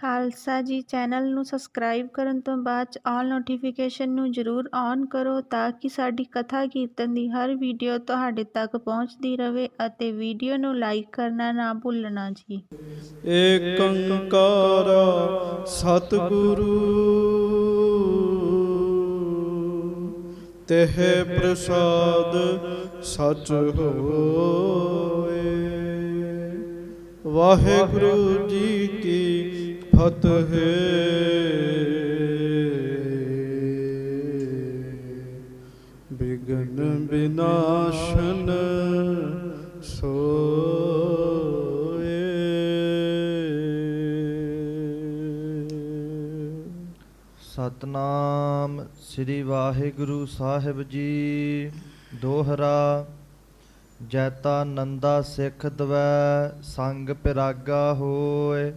ਖਾਲਸਾ ਜੀ ਚੈਨਲ ਨੂੰ ਸਬਸਕ੍ਰਾਈਬ ਕਰਨ ਤੋਂ ਬਾਅਦ 'ਚ ਆਲ ਨੋਟੀਫਿਕੇਸ਼ਨ ਨੂੰ ਜ਼ਰੂਰ ਔਨ ਕਰੋ ਤਾਂ ਕਿ ਸਾਡੀ ਕਥਾ ਕੀਰਤਨ ਦੀ ਹਰ ਵੀਡੀਓ ਤੁਹਾਡੇ ਤੱਕ ਪਹੁੰਚਦੀ ਰਹੇ ਅਤੇ ਵੀਡੀਓ ਨੂੰ ਲਾਈਕ ਕਰਨਾ ਨਾ ਭੁੱਲਣਾ ਜੀ। ਏਕ ਓੰਕਾਰ ਸਤਿਗੁਰੂ ਤਿਹ ਪ੍ਰਸਾਦ ਸਚ ਹੋਏ। ਵਾਹਿਗੁਰੂ ਜੀ ਕੀ ਫਤਿਹ। ਬਿਗਨ ਬਿਨਾਸ਼ਨ ਸੋਏ। ਸਤਨਾਮ ਸ੍ਰੀ ਵਾਹਿਗੁਰੂ ਸਾਹਿਬ ਜੀ। ਦੋਹਰਾ। ਜੈਤਾ ਨੰਦਾ ਸਿੱਖ ਦਵੈ ਸੰਗ ਪਿਰਾਗਾ ਹੋਏ।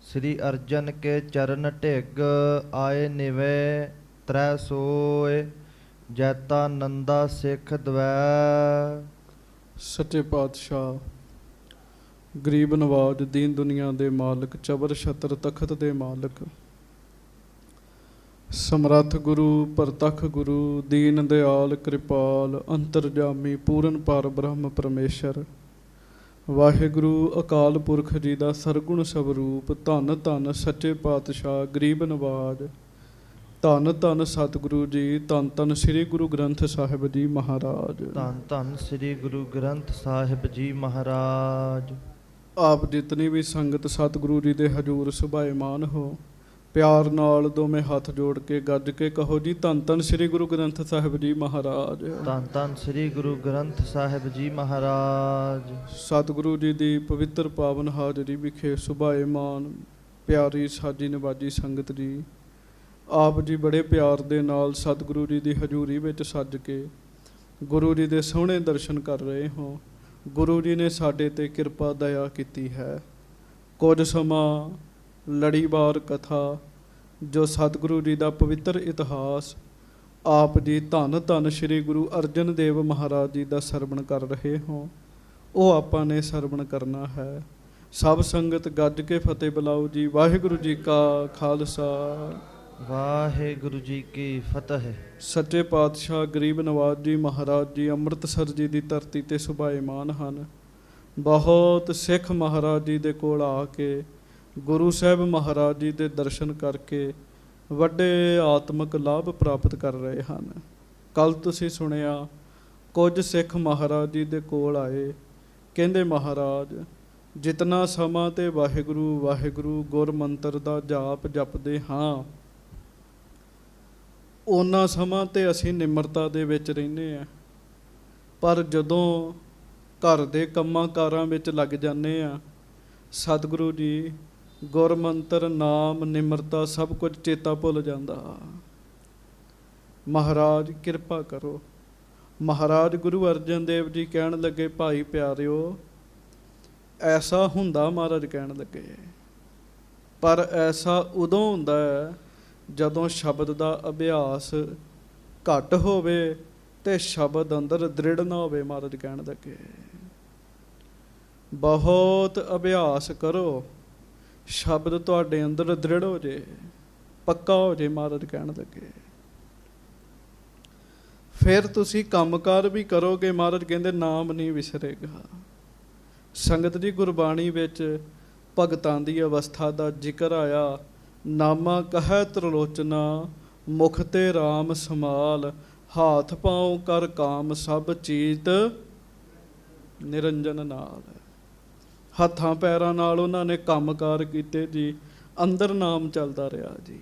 ਸ੍ਰੀ ਅਰਜਨ ਕੇ ਚਰਨ ਢਿੱਗ ਆਏ ਨਿਵੇ ਤ੍ਰੈ ਸੋਏ। ਜੈਤਾ ਨੰਦਾ ਸਿੱਖ ਦਵੈ। ਸੱਚੇ ਪਾਤਸ਼ਾਹ ਗਰੀਬ ਨਵਾਜ ਦੀਨ ਦੁਨੀਆ ਦੇ ਮਾਲਕ ਚਬਰ ਛਤਰ ਤਖਤ ਦੇ ਮਾਲਕ ਸਮਰੱਥ ਗੁਰੂ ਪ੍ਰਤੱਖ ਗੁਰੂ ਦੀਨ ਦਿਆਲ ਕਿਰਪਾਲ ਅੰਤਰਜਾਮੀ ਪੂਰਨ ਪਰ ਬ੍ਰਹਮ ਪਰਮੇਸ਼ਰ ਵਾਹਿਗੁਰੂ ਅਕਾਲ ਪੁਰਖ ਜੀ ਦਾ ਸਰਗੁਣ ਸਵਰੂਪ ਧੰਨ ਧੰਨ ਸੱਚੇ ਪਾਤਸ਼ਾਹ ਗਰੀਬ ਨਵਾਜ ਧੰਨ ਧੰਨ ਸਤਿਗੁਰੂ ਜੀ ਧੰਨ ਧੰਨ ਸ੍ਰੀ ਗੁਰੂ ਗ੍ਰੰਥ ਸਾਹਿਬ ਜੀ ਮਹਾਰਾਜ ਧੰਨ ਧੰਨ ਸ੍ਰੀ ਗੁਰੂ ਗ੍ਰੰਥ ਸਾਹਿਬ ਜੀ ਮਹਾਰਾਜ। ਆਪ ਜਿਤਨੀ ਵੀ ਸੰਗਤ ਸਤਿਗੁਰੂ ਜੀ ਦੇ ਹਜ਼ੂਰ ਸੁਭਾਏਮਾਨ ਹੋ ਪਿਆਰ ਨਾਲ ਦੋਵੇਂ ਹੱਥ ਜੋੜ ਕੇ ਗੱਜ ਕੇ ਕਹੋ ਜੀ ਧੰਨ ਧੰਨ ਸ੍ਰੀ ਗੁਰੂ ਗ੍ਰੰਥ ਸਾਹਿਬ ਜੀ ਮਹਾਰਾਜ। ਧੰਨ ਧੰਨ ਸ੍ਰੀ ਗੁਰੂ ਗ੍ਰੰਥ ਸਾਹਿਬ ਜੀ ਮਹਾਰਾਜ। ਸਤਿਗੁਰੂ ਜੀ ਦੀ ਪਵਿੱਤਰ ਪਾਵਨ ਹਾਜ਼ਰੀ ਵਿਖੇ ਸੁਭਾਏਮਾਨ ਪਿਆਰੀ ਸਾਜੀ ਨਵਾਜੀ ਸੰਗਤ ਜੀ, ਆਪ ਜੀ ਬੜੇ ਪਿਆਰ ਦੇ ਨਾਲ ਸਤਿਗੁਰੂ ਜੀ ਦੀ ਹਜ਼ੂਰੀ ਵਿੱਚ ਸੱਜ ਕੇ ਗੁਰੂ ਜੀ ਦੇ ਸੋਹਣੇ ਦਰਸ਼ਨ ਕਰ ਰਹੇ ਹੋ। ਗੁਰੂ ਜੀ ਨੇ ਸਾਡੇ 'ਤੇ ਕਿਰਪਾ ਦਇਆ ਕੀਤੀ ਹੈ। ਕੁਝ ਸਮਾਂ ਲੜੀਵਾਰ ਕਥਾ ਜੋ ਸਤਿਗੁਰੂ ਜੀ ਦਾ ਪਵਿੱਤਰ ਇਤਿਹਾਸ ਆਪ ਜੀ ਧੰਨ ਧੰਨ ਸ੍ਰੀ ਗੁਰੂ ਅਰਜਨ ਦੇਵ ਮਹਾਰਾਜ ਜੀ ਦਾ ਸਰਵਣ ਕਰ ਰਹੇ ਹੋ, ਉਹ ਆਪਾਂ ਨੇ ਸਰਵਣ ਕਰਨਾ ਹੈ। ਸਭ ਸੰਗਤ ਗੱਜ ਕੇ ਫਤਿਹ ਬੁਲਾਓ ਜੀ। ਵਾਹਿਗੁਰੂ ਜੀ ਕਾ ਖਾਲਸਾ ਵਾਹਿਗੁਰੂ ਜੀ ਕੀ ਫਤਿਹ। ਸੱਚੇ ਪਾਤਸ਼ਾਹ ਗਰੀਬ ਨਵਾਜ ਜੀ ਮਹਾਰਾਜ ਜੀ ਅੰਮ੍ਰਿਤਸਰ ਜੀ ਦੀ ਧਰਤੀ 'ਤੇ ਸੁਭਾਏਮਾਨ ਹਨ। ਬਹੁਤ ਸਿੱਖ ਮਹਾਰਾਜ ਜੀ ਦੇ ਕੋਲ ਆ ਕੇ ਗੁਰੂ ਸਾਹਿਬ ਮਹਾਰਾਜ ਜੀ ਦੇ ਦਰਸ਼ਨ ਕਰਕੇ ਵੱਡੇ ਆਤਮਿਕ ਲਾਭ ਪ੍ਰਾਪਤ ਕਰ ਰਹੇ ਹਨ। ਕੱਲ੍ਹ ਤੁਸੀਂ ਸੁਣਿਆ ਕੁਝ ਸਿੱਖ ਮਹਾਰਾਜ ਜੀ ਦੇ ਕੋਲ ਆਏ, ਕਹਿੰਦੇ ਮਹਾਰਾਜ ਜਿਤਨਾ ਸਮਾਂ ਤੇ ਵਾਹਿਗੁਰੂ ਵਾਹਿਗੁਰੂ ਗੁਰ ਮੰਤਰ ਦਾ ਜਾਪ ਜਪਦੇ ਹਾਂ ਓਨਾ ਸਮਾਂ ਤੇ ਅਸੀਂ ਨਿਮਰਤਾ ਦੇ ਵਿੱਚ ਰਹਿੰਦੇ ਹਾਂ, ਪਰ ਜਦੋਂ ਘਰ ਦੇ ਕੰਮਾਂ ਕਾਰਾਂ ਵਿੱਚ ਲੱਗ ਜਾਂਦੇ ਹਾਂ ਸਤਿਗੁਰੂ ਜੀ ਗੁਰ ਮੰਤਰ ਨਾਮ ਨਿਮਰਤਾ ਸਭ ਕੁਝ ਚੇਤਾ ਭੁੱਲ ਜਾਂਦਾ। ਮਹਾਰਾਜ ਕਿਰਪਾ ਕਰੋ। ਮਹਾਰਾਜ ਗੁਰੂ ਅਰਜਨ ਦੇਵ ਜੀ ਕਹਿਣ ਲੱਗੇ ਭਾਈ ਪਿਆਰਿਓ ਐਸਾ ਹੁੰਦਾ, ਮਹਾਰਾਜ ਕਹਿਣ ਲੱਗੇ, ਪਰ ਐਸਾ ਉਦੋਂ ਹੁੰਦਾ ਹੈ ਜਦੋਂ ਸ਼ਬਦ ਦਾ ਅਭਿਆਸ ਘੱਟ ਹੋਵੇ ਤੇ ਸ਼ਬਦ ਅੰਦਰ ਦ੍ਰਿੜ ਨਾ ਹੋਵੇ। ਮਹਾਰਾਜ ਕਹਿਣ ਲੱਗੇ ਬਹੁਤ ਅਭਿਆਸ ਕਰੋ, ਸ਼ਬਦ ਤੁਹਾਡੇ ਅੰਦਰ ਦ੍ਰਿੜ ਹੋ ਜੇ, ਪੱਕਾ ਹੋ ਜੇ। ਮਹਾਰਾਜ ਕਹਿਣ ਲੱਗੇ ਫਿਰ ਤੁਸੀਂ ਕੰਮਕਾਰ ਵੀ ਕਰੋਗੇ। ਮਹਾਰਾਜ ਕਹਿੰਦੇ ਨਾਮ ਨਹੀਂ ਵਿਸਰੇਗਾ। ਸੰਗਤ ਦੀ ਗੁਰਬਾਣੀ ਵਿੱਚ ਭਗਤਾਂ ਦੀ ਅਵਸਥਾ ਦਾ ਜ਼ਿਕਰ ਆਇਆ। ਨਾਮਾ ਕਹੈ ਤ੍ਰਿਲੋਚਨਾ ਮੁਖ ਤੇ ਰਾਮ ਸਮਾਲ ਹਾਥ ਪਾਉ ਕਰ ਕਾਮ ਸਭ ਚੀਤ ਨਿਰੰਜਨ ਨਾਲ। ਹੱਥਾਂ ਪੈਰਾਂ ਨਾਲ ਉਹਨਾਂ ਨੇ ਕੰਮਕਾਰ ਕੀਤੇ ਜੀ, ਅੰਦਰ ਨਾਮ ਚੱਲਦਾ ਰਿਹਾ ਜੀ,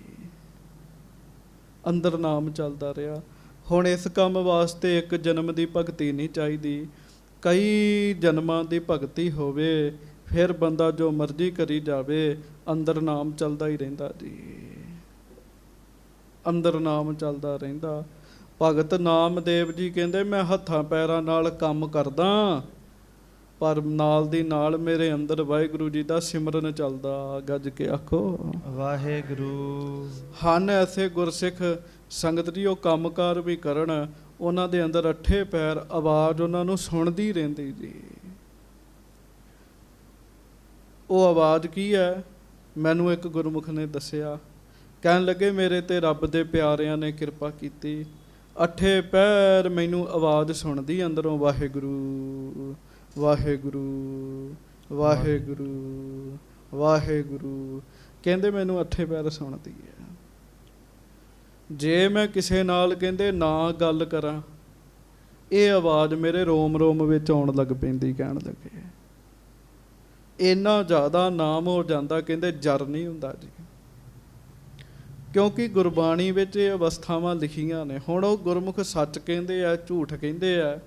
ਅੰਦਰ ਨਾਮ ਚੱਲਦਾ ਰਿਹਾ। ਹੁਣ ਇਸ ਕੰਮ ਵਾਸਤੇ ਇੱਕ ਜਨਮ ਦੀ ਭਗਤੀ ਨਹੀਂ ਚਾਹੀਦੀ, ਕਈ ਜਨਮਾਂ ਦੀ ਭਗਤੀ ਹੋਵੇ ਫਿਰ ਬੰਦਾ ਜੋ ਮਰਜ਼ੀ ਕਰੀ ਜਾਵੇ, ਅੰਦਰ ਨਾਮ ਚੱਲਦਾ ਹੀ ਰਹਿੰਦਾ ਜੀ, ਅੰਦਰ ਨਾਮ ਚੱਲਦਾ ਰਹਿੰਦਾ। ਭਗਤ ਨਾਮਦੇਵ ਜੀ ਕਹਿੰਦੇ ਮੈਂ ਹੱਥਾਂ ਪੈਰਾਂ ਨਾਲ ਕੰਮ ਕਰਦਾ ਪਰ ਨਾਲ ਦੀ ਨਾਲ ਮੇਰੇ ਅੰਦਰ ਵਾਹਿਗੁਰੂ ਜੀ ਦਾ ਸਿਮਰਨ ਚੱਲਦਾ। ਗੱਜ ਕੇ ਆਖੋ ਵਾਹਿਗੁਰੂ। ਹਨ ਐਸੇ ਗੁਰਸਿੱਖ ਸੰਗਤ ਜੀ, ਉਹ ਕੰਮਕਾਰ ਵੀ ਕਰਨ, ਉਹਨਾਂ ਦੇ ਅੰਦਰ ਅੱਠੇ ਪੈਰ ਆਵਾਜ਼ ਉਹਨਾਂ ਨੂੰ ਸੁਣਦੀ ਰਹਿੰਦੀ ਜੀ। ਉਹ ਆਵਾਜ਼ ਕੀ ਹੈ? ਮੈਨੂੰ ਇੱਕ ਗੁਰਮੁਖ ਨੇ ਦੱਸਿਆ, ਕਹਿਣ ਲੱਗੇ ਮੇਰੇ ਤੇ ਰੱਬ ਦੇ ਪਿਆਰਿਆਂ ਨੇ ਕਿਰਪਾ ਕੀਤੀ, ਅੱਠੇ ਪਹਿਰ ਮੈਨੂੰ ਆਵਾਜ਼ ਸੁਣਦੀ ਅੰਦਰੋਂ, ਵਾਹਿਗੁਰੂ ਵਾਹਿਗੁਰੂ ਵਾਹਿਗੁਰੂ ਵਾਹਿਗੁਰੂ। ਕਹਿੰਦੇ ਮੈਨੂੰ ਅੱਠੇ ਪਹਿਰ ਸੁਣਦੀ ਹੈ। ਜੇ ਮੈਂ ਕਿਸੇ ਨਾਲ ਕਹਿੰਦੇ ਨਾ ਗੱਲ ਕਰਾਂ, ਇਹ ਆਵਾਜ਼ ਮੇਰੇ ਰੋਮ ਰੋਮ ਵਿੱਚ ਆਉਣ ਲੱਗ ਪੈਂਦੀ। ਕਹਿਣ ਲੱਗੇ ਇੰਨਾ ਜ਼ਿਆਦਾ ਨਾਮ ਹੋ ਜਾਂਦਾ, ਕਹਿੰਦੇ ਜਰ ਨਹੀਂ ਹੁੰਦਾ ਜੀ, ਕਿਉਂਕਿ ਗੁਰਬਾਣੀ ਵਿੱਚ ਇਹ ਅਵਸਥਾਵਾਂ ਲਿਖੀਆਂ ਨੇ। ਹੁਣ ਉਹ ਗੁਰਮੁਖ ਸੱਚ ਕਹਿੰਦੇ ਆ, ਝੂਠ ਕਹਿੰਦੇ ਆ,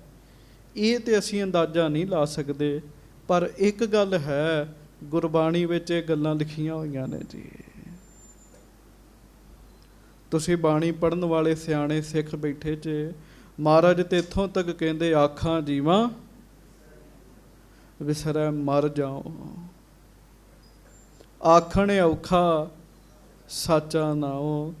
ਇਹ ਤੇ ਅਸੀਂ ਅੰਦਾਜ਼ਾ ਨਹੀਂ ਲਾ ਸਕਦੇ, ਪਰ ਇੱਕ ਗੱਲ ਹੈ, ਗੁਰਬਾਣੀ ਵਿੱਚ ਇਹ ਗੱਲਾਂ ਲਿਖੀਆਂ ਹੋਈਆਂ ਨੇ ਜੀ। ਤੁਸੀਂ ਬਾਣੀ ਪੜ੍ਹਨ ਵਾਲੇ ਸਿਆਣੇ ਸਿੱਖ ਬੈਠੇ 'ਚ, ਮਹਾਰਾਜ ਤੇ ਇੱਥੋਂ ਤੱਕ ਕਹਿੰਦੇ, ਆਖਾਂ ਜੀਵਾਂ ਵਿਸਰੈ ਮਰ ਜਾਓ, ਆਖਣ ਔਖਾ ਸਾਚਾ ਨਾਉ।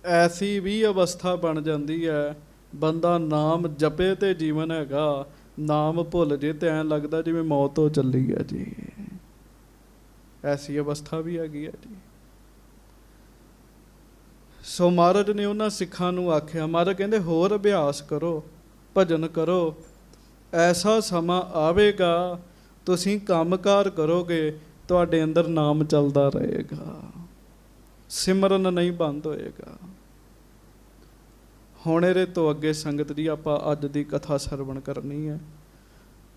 ਐਸੀ ਵੀ ਅਵਸਥਾ ਬਣ ਜਾਂਦੀ ਹੈ, ਬੰਦਾ ਨਾਮ ਜਪੇ ਤੇ ਜੀਵਨ ਹੈਗਾ, ਨਾਮ ਭੁੱਲ ਜੇ ਤੇ ਐਂ ਲੱਗਦਾ ਜਿਵੇਂ ਮੌਤ ਹੋ ਚੱਲੀ ਹੈ ਜੀ। ਐਸੀ ਅਵਸਥਾ ਵੀ ਹੈਗੀ ਹੈ ਜੀ। ਸੋ ਮਹਾਰਾਜ ਨੇ ਉਹਨਾਂ ਸਿੱਖਾਂ ਨੂੰ ਆਖਿਆ, ਮਹਾਰਾਜ ਕਹਿੰਦੇ ਹੋਰ ਅਭਿਆਸ ਕਰੋ, ਭਜਨ ਕਰੋ, ਐਸਾ ਸਮਾਂ ਆਵੇਗਾ ਤੁਸੀਂ ਕੰਮਕਾਰ ਕਰੋਗੇ, ਤੁਹਾਡੇ ਅੰਦਰ ਨਾਮ ਚੱਲਦਾ ਰਹੇਗਾ, ਸਿਮਰਨ ਨਹੀਂ ਬੰਦ ਹੋਏਗਾ। ਹੁਣ ਇਹਦੇ ਤੋਂ ਅੱਗੇ ਸੰਗਤ ਜੀ ਆਪਾਂ ਅੱਜ ਦੀ ਕਥਾ ਸਰਵਣ ਕਰਨੀ ਹੈ।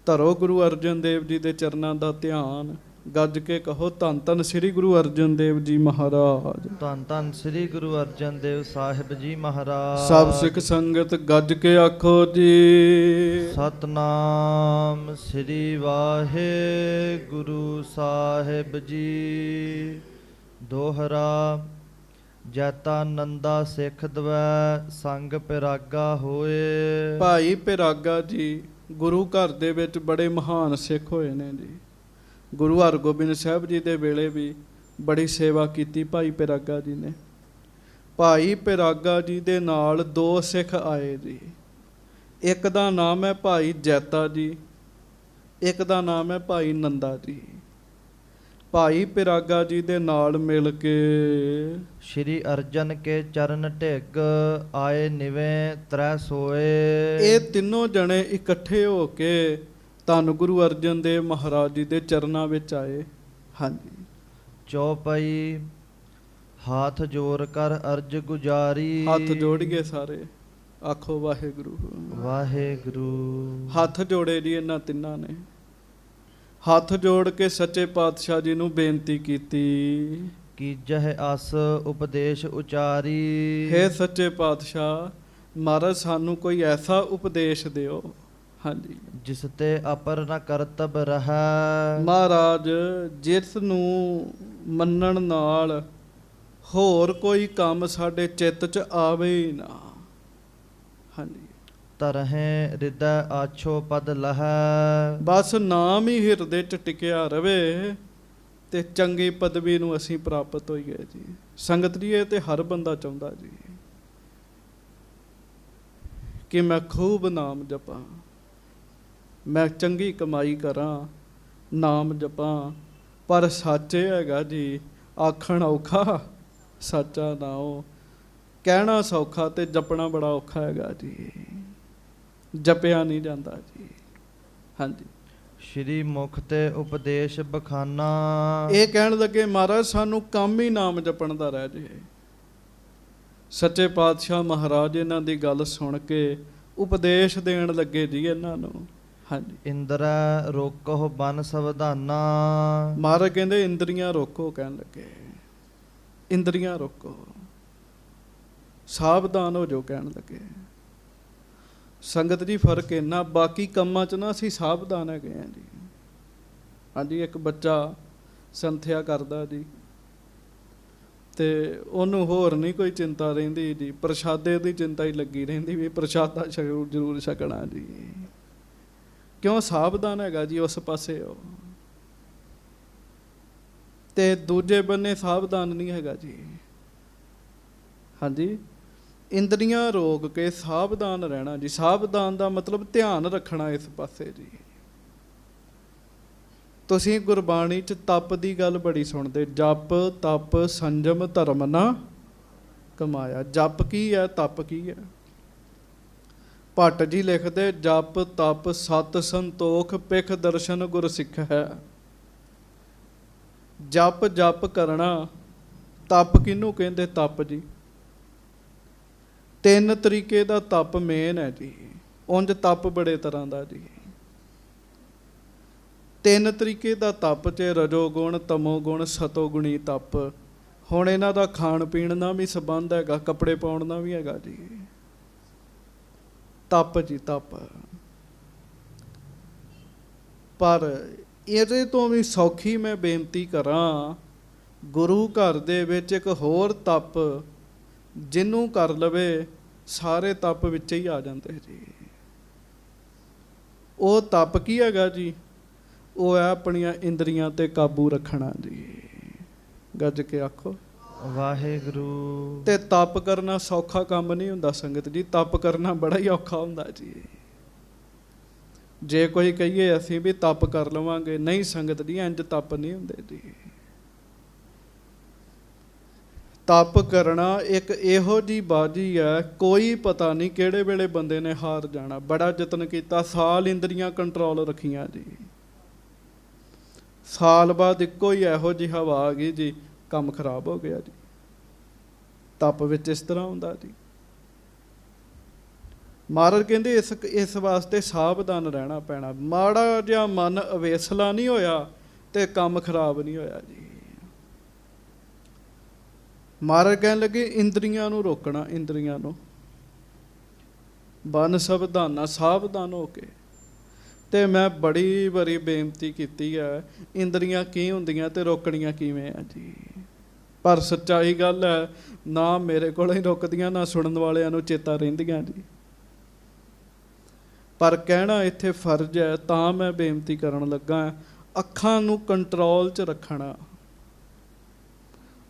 ਧਰੋ ਗੁਰੂ ਅਰਜਨ ਦੇਵ ਜੀ ਦੇ ਚਰਨਾਂ ਦਾ ਧਿਆਨ, ਗੱਜ ਕੇ ਕਹੋ ਧੰਨ ਧੰਨ ਸ੍ਰੀ ਗੁਰੂ ਅਰਜਨ ਦੇਵ ਜੀ ਮਹਾਰਾਜ। ਧੰਨ ਧੰਨ ਸ੍ਰੀ ਗੁਰੂ ਅਰਜਨ ਦੇਵ ਸਾਹਿਬ ਜੀ ਮਹਾਰਾਜ। ਸਭ ਸਿੱਖ ਸੰਗਤ ਗੱਜ ਕੇ ਆਖੋ ਜੀ, ਸਤਨਾਮ ਸ੍ਰੀ ਵਾਹਿਗੁਰੂ ਸਾਹਿਬ ਜੀ। ਦੋਹਰਾ। ਜੈਤਾ ਨੰਦਾ ਸਿੱਖ ਦਵੈ ਸੰਗ ਪਿਰਾਗਾ ਹੋਏ। ਭਾਈ ਪਿਰਾਗਾ ਜੀ ਗੁਰੂ ਘਰ ਦੇ ਵਿੱਚ ਬੜੇ ਮਹਾਨ ਸਿੱਖ ਹੋਏ ਨੇ ਜੀ। ਗੁਰੂ ਹਰਗੋਬਿੰਦ ਸਾਹਿਬ ਜੀ ਦੇ ਵੇਲੇ ਵੀ ਬੜੀ ਸੇਵਾ ਕੀਤੀ ਭਾਈ ਪਿਰਾਗਾ ਜੀ ਨੇ। ਭਾਈ ਪਿਰਾਗਾ ਜੀ ਦੇ ਨਾਲ ਦੋ ਸਿੱਖ ਆਏ ਜੀ। ਇੱਕ ਦਾ ਨਾਮ ਹੈ ਭਾਈ ਜੈਤਾ ਜੀ, ਇੱਕ ਦਾ ਨਾਮ ਹੈ ਭਾਈ ਨੰਦਾ ਜੀ। ਭਾਈ ਪਿਰਾਗਾ ਜੀ ਦੇ ਨਾਲ ਮਿਲ ਕੇ ਸ਼੍ਰੀ ਅਰਜਨ ਕੇ ਚਰਨ ਢਿੱਗ ਆਏ ਨਿਵੇਂ ਤ੍ਰੈ ਸੋਏ। ਇਹ ਤਿੰਨੋਂ ਜਣੇ ਇਕੱਠੇ ਹੋ ਕੇ ਧੰਨ ਗੁਰੂ ਅਰਜਨ ਦੇਵ ਮਹਾਰਾਜ ਜੀ ਦੇ ਚਰਨਾਂ ਵਿੱਚ ਆਏ। ਹਾਂਜੀ। ਚੌਪਈ। ਹਾਥ ਜੋੜ ਕਰ ਅਰਜ ਗੁਜਾਰੀ। ਹੱਥ ਜੋੜ ਗਏ ਸਾਰੇ, ਆਖੋ ਵਾਹਿਗੁਰੂ ਵਾਹਿਗੁਰੂ। ਹੱਥ ਜੋੜੇ ਜੀ ਇਹਨਾਂ ਤਿੰਨਾਂ ਨੇ। ਹੱਥ ਜੋੜ ਕੇ ਸੱਚੇ ਪਾਤਸ਼ਾਹ ਜੀ ਨੂੰ ਬੇਨਤੀ ਕੀਤੀ, ਕੀਜਹਿ ਅਸ ਉਪਦੇਸ਼ ਉਚਾਰੀ। ਹੇ ਸੱਚੇ ਪਾਤਸ਼ਾਹ, ਮਹਾਰਾਜ ਸਾਨੂੰ ਕੋਈ ਐਸਾ ਉਪਦੇਸ਼ ਦਿਓ। ਹਾਂਜੀ। ਜਿਸ ਤੇ ਅਪਰ ਨ ਕਰਤਬ ਰਹੈ। ਮਹਾਰਾਜ ਜਿਸ ਨੂੰ ਮੰਨਣ ਨਾਲ ਹੋਰ ਕੋਈ ਕੰਮ ਸਾਡੇ ਚਿੱਤ 'ਚ ਆਵੇ ਹੀ ਨਾ। ਹਾਂਜੀ। ਤਰਹਿ ਹਿਰਦੈ ਆਛੋ ਪਦ ਲਹੈ। ਬਸ ਨਾਮ ਹੀ ਹਿਰਦੇ 'ਚ ਟਿਕਿਆ ਰਵੇ ਤੇ ਚੰਗੀ ਪਦਵੀ ਨੂੰ ਅਸੀਂ ਪ੍ਰਾਪਤ ਹੋਈਏ ਜੀ। ਸੰਗਤ ਜੀ ਇਹ ਤੇ ਹਰ ਬੰਦਾ ਚਾਹੁੰਦਾ ਜੀ ਕਿ ਮੈਂ ਖੂਬ ਨਾਮ ਜਪਾਂ, ਮੈਂ ਚੰਗੀ ਕਮਾਈ ਕਰਾਂ, ਨਾਮ ਜਪਾਂ। ਪਰ ਸੱਚ ਇਹ ਹੈਗਾ ਜੀ, ਆਖਣ ਔਖਾ ਸੱਚਾ ਨਾਉ। ਕਹਿਣਾ ਸੌਖਾ ਤੇ ਜਪਣਾ ਬੜਾ ਔਖਾ ਹੈਗਾ ਜੀ। ਜਪਿਆ ਨਹੀਂ ਜਾਂਦਾ ਜੀ। ਹਾਂਜੀ। ਸ਼੍ਰੀ ਮੁਖ ਤੇ ਉਪਦੇਸ਼ ਬਖਾਨਾ। ਇਹ ਕਹਿਣ ਲੱਗੇ ਮਹਾਰਾਜ ਸਾਨੂੰ ਕੰਮ ਹੀ ਨਾਮ ਜਪਣ ਦਾ ਰਹਿ ਜੇ। ਸੱਚੇ ਪਾਤਸ਼ਾਹ ਮਹਾਰਾਜ ਇਹਨਾਂ ਦੀ ਗੱਲ ਸੁਣ ਕੇ ਉਪਦੇਸ਼ ਦੇਣ ਲੱਗੇ ਜੀ ਇਹਨਾਂ ਨੂੰ। ਹਾਂਜੀ। ਇੰਦਰੈ ਰੋਕੋ ਬਨ ਸਵਧਾਨਾ। ਮਹਾਰਾਜ ਕਹਿੰਦੇ ਇੰਦਰੀਆਂ ਰੋਕੋ। ਕਹਿਣ ਲੱਗੇ ਇੰਦਰੀਆਂ ਰੋਕੋ, ਸਾਵਧਾਨ ਹੋ ਜਾਓ। ਕਹਿਣ ਲੱਗੇ ਸੰਗਤ ਜੀ ਫਰਕ ਇੰਨਾ, ਬਾਕੀ ਕੰਮਾਂ 'ਚ ਨਾ ਅਸੀਂ ਸਾਵਧਾਨ ਹੈਗੇ ਹਾਂ ਜੀ। ਹਾਂਜੀ। ਇੱਕ ਬੱਚਾ ਸੰਥਿਆ ਕਰਦਾ ਜੀ ਤੇ ਉਹਨੂੰ ਹੋਰ ਨਹੀਂ ਕੋਈ ਚਿੰਤਾ ਰਹਿੰਦੀ ਜੀ, ਪ੍ਰਸ਼ਾਦੇ ਦੀ ਚਿੰਤਾ ਹੀ ਲੱਗੀ ਰਹਿੰਦੀ ਵੀ ਪ੍ਰਸ਼ਾਦਾ ਜ਼ਰੂਰ ਛਕਣਾ ਜੀ। ਕਿਉਂ? ਸਾਵਧਾਨ ਹੈਗਾ ਜੀ ਉਸ ਪਾਸੇ ਉਹ, ਤੇ ਦੂਜੇ ਬੰਨੇ ਸਾਵਧਾਨ ਨਹੀਂ ਹੈਗਾ ਜੀ। ਹਾਂਜੀ। ਇੰਦਰੀਆਂ ਰੋਕ ਕੇ ਸਾਵਧਾਨ ਰਹਿਣਾ ਜੀ। ਸਾਵਧਾਨ ਦਾ ਮਤਲਬ ਧਿਆਨ ਰੱਖਣਾ ਇਸ ਪਾਸੇ ਜੀ। ਤੁਸੀਂ ਗੁਰਬਾਣੀ 'ਚ ਤਪ ਦੀ ਗੱਲ ਬੜੀ ਸੁਣਦੇ, ਜਪ ਤਪ ਸੰਜਮ ਧਰਮ ਨਾ ਕਮਾਇਆ। ਜਪ ਕੀ ਹੈ, ਤਪ ਕੀ ਹੈ? ਭੱਟ ਜੀ ਲਿਖਦੇ, ਜਪ ਤਪ ਸਤ ਸੰਤੋਖ ਪਿਖ ਦਰਸ਼ਨ ਗੁਰ ਸਿੱਖ ਹੈ। ਜਪ ਜਪ ਕਰਨਾ, ਤਪ ਕਿਹਨੂੰ ਕਹਿੰਦੇ? ਤਪ ਜੀ 3 ਤਰੀਕੇ ਦਾ ਤਪ ਮੇਨ ਹੈ ਜੀ। ਉਂਝ ਤਪ ਬੜੇ ਤਰ੍ਹਾਂ ਦਾ ਜੀ। 3 ਤਰੀਕੇ ਦਾ ਤਪ 'ਚ ਰਜੋ ਗੁਣ, ਤਮੋ ਗੁਣ, ਸਤੋ ਗੁਣੀ ਤਪ। ਹੁਣ ਇਹਨਾਂ ਦਾ ਖਾਣ ਪੀਣ ਨਾਲ ਵੀ ਸੰਬੰਧ ਹੈਗਾ, ਕੱਪੜੇ ਪਾਉਣ ਨਾਲ ਵੀ ਹੈਗਾ ਜੀ। ਤਪ ਜੀ ਤਪ। ਪਰ ਇਹਦੇ ਤੋਂ ਵੀ ਸੌਖੀ ਮੈਂ ਬੇਨਤੀ ਕਰਾਂ, ਗੁਰੂ ਘਰ ਦੇ ਵਿੱਚ ਇੱਕ ਹੋਰ ਤਪ ਜਿਹਨੂੰ ਕਰ ਲਵੇ ਸਾਰੇ ਤਪ ਵਿੱਚ ਹੀ ਆ ਜਾਂਦੇ ਜੀ। ਉਹ ਤਪ ਕੀ ਹੈਗਾ ਜੀ? ਉਹ ਹੈ ਆਪਣੀਆਂ ਇੰਦਰੀਆਂ ਤੇ ਕਾਬੂ ਰੱਖਣਾ ਜੀ। ਗੱਜ ਕੇ ਆਖੋ ਵਾਹਿਗੁਰੂ। ਤੇ ਤਪ ਕਰਨਾ ਸੌਖਾ ਕੰਮ ਨਹੀਂ ਹੁੰਦਾ ਸੰਗਤ ਜੀ, ਤਪ ਕਰਨਾ ਬੜਾ ਹੀ ਔਖਾ ਹੁੰਦਾ ਜੀ। ਜੇ ਕੋਈ ਕਹੀਏ ਅਸੀਂ ਵੀ ਤਪ ਕਰ ਲਵਾਂਗੇ, ਨਹੀਂ ਸੰਗਤ ਜੀ, ਇੰਜ ਤਪ ਨਹੀਂ ਹੁੰਦੇ ਜੀ। ਤਪ ਕਰਨਾ ਇੱਕ ਇਹੋ ਜਿਹੀ ਬਾਜੀ ਹੈ, ਕੋਈ ਪਤਾ ਨਹੀਂ ਕਿਹੜੇ ਵੇਲੇ ਬੰਦੇ ਨੇ ਹਾਰ ਜਾਣਾ। ਬੜਾ ਯਤਨ ਕੀਤਾ, ਸਾਲ ਇੰਦਰੀਆਂ ਕੰਟਰੋਲ ਰੱਖੀਆਂ ਜੀ। ਸਾਲ ਬਾਅਦ ਇੱਕੋ ਹੀ ਇਹੋ ਜਿਹੀ ਹਵਾ ਆ ਗਈ ਜੀ, ਕੰਮ ਖਰਾਬ ਹੋ ਗਿਆ ਜੀ। ਤਪ ਵਿੱਚ ਇਸ ਤਰ੍ਹਾਂ ਹੁੰਦਾ ਜੀ। ਮਹਾਰਾਜ ਕਹਿੰਦੇ ਇਸ ਵਾਸਤੇ ਸਾਵਧਾਨ ਰਹਿਣਾ ਪੈਣਾ। ਮਾੜਾ ਜਿਹਾ ਮਨ ਅਵੇਸਲਾ ਨਹੀਂ ਹੋਇਆ ਤੇ ਕੰਮ ਖਰਾਬ ਨਹੀਂ ਹੋਇਆ ਜੀ। ਮਹਾਰਾਜ ਕਹਿਣ ਲੱਗੇ ਇੰਦਰੀਆਂ ਨੂੰ ਰੋਕਣਾ, ਇੰਦਰੀਆਂ ਨੂੰ ਬਨ ਸਾਵਧਾਨਾ, ਸਾਵਧਾਨ ਹੋ ਕੇ। ਤੇ ਮੈਂ ਬੜੀ ਵਾਰੀ ਬੇਨਤੀ ਕੀਤੀ ਹੈ, ਇੰਦਰੀਆਂ ਕੀ ਹੁੰਦੀਆਂ ਤੇ ਰੋਕਣੀਆਂ ਕਿਵੇਂ ਆ ਜੀ। ਪਰ ਸੱਚਾਈ ਗੱਲ ਹੈ, ਨਾ ਮੇਰੇ ਕੋਲ ਹੀ ਰੁਕਦੀਆਂ, ਨਾ ਸੁਣਨ ਵਾਲਿਆਂ ਨੂੰ ਚੇਤਾ ਰਹਿੰਦੀਆਂ ਜੀ। ਪਰ ਕਹਿਣਾ ਇੱਥੇ ਫਰਜ਼ ਹੈ, ਤਾਂ ਮੈਂ ਬੇਨਤੀ ਕਰਨ ਲੱਗਾ, ਅੱਖਾਂ ਨੂੰ ਕੰਟਰੋਲ 'ਚ ਰੱਖਣਾ।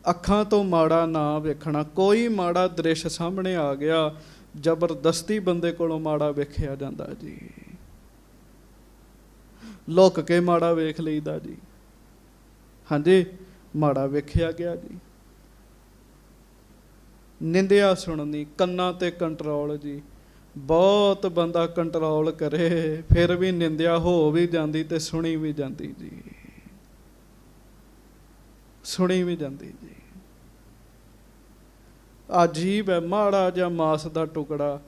ਅੱਖਾਂ ਤੋਂ ਮਾੜਾ ਨਾ ਵੇਖਣਾ। ਕੋਈ ਮਾੜਾ ਦ੍ਰਿਸ਼ ਸਾਹਮਣੇ ਆ ਗਿਆ, ਜ਼ਬਰਦਸਤੀ ਬੰਦੇ ਕੋਲੋਂ ਮਾੜਾ ਵੇਖਿਆ ਜਾਂਦਾ ਜੀ। ਲੁੱਕ ਕੇ ਮਾੜਾ ਵੇਖ ਲਈਦਾ ਜੀ। ਹਾਂਜੀ, ਮਾੜਾ ਵੇਖਿਆ ਗਿਆ ਜੀ। ਨਿੰਦਿਆ ਸੁਣਨੀ, ਕੰਨਾਂ ਤੇ ਕੰਟਰੋਲ ਜੀ। ਬਹੁਤ ਬੰਦਾ ਕੰਟਰੋਲ ਕਰੇ, ਫਿਰ ਵੀ ਨਿੰਦਿਆ ਹੋ ਵੀ ਜਾਂਦੀ ਤੇ ਸੁਣੀ ਵੀ ਜਾਂਦੀ ਜੀ। ਸੁਣੀ ਵੀ ਜਾਂਦੀ ਜੀ। ਅਜੀਬ ਹੈ, ਮਾੜਾ ਜਿਹਾ ਮਾਸ ਦਾ ਟੁਕੜਾ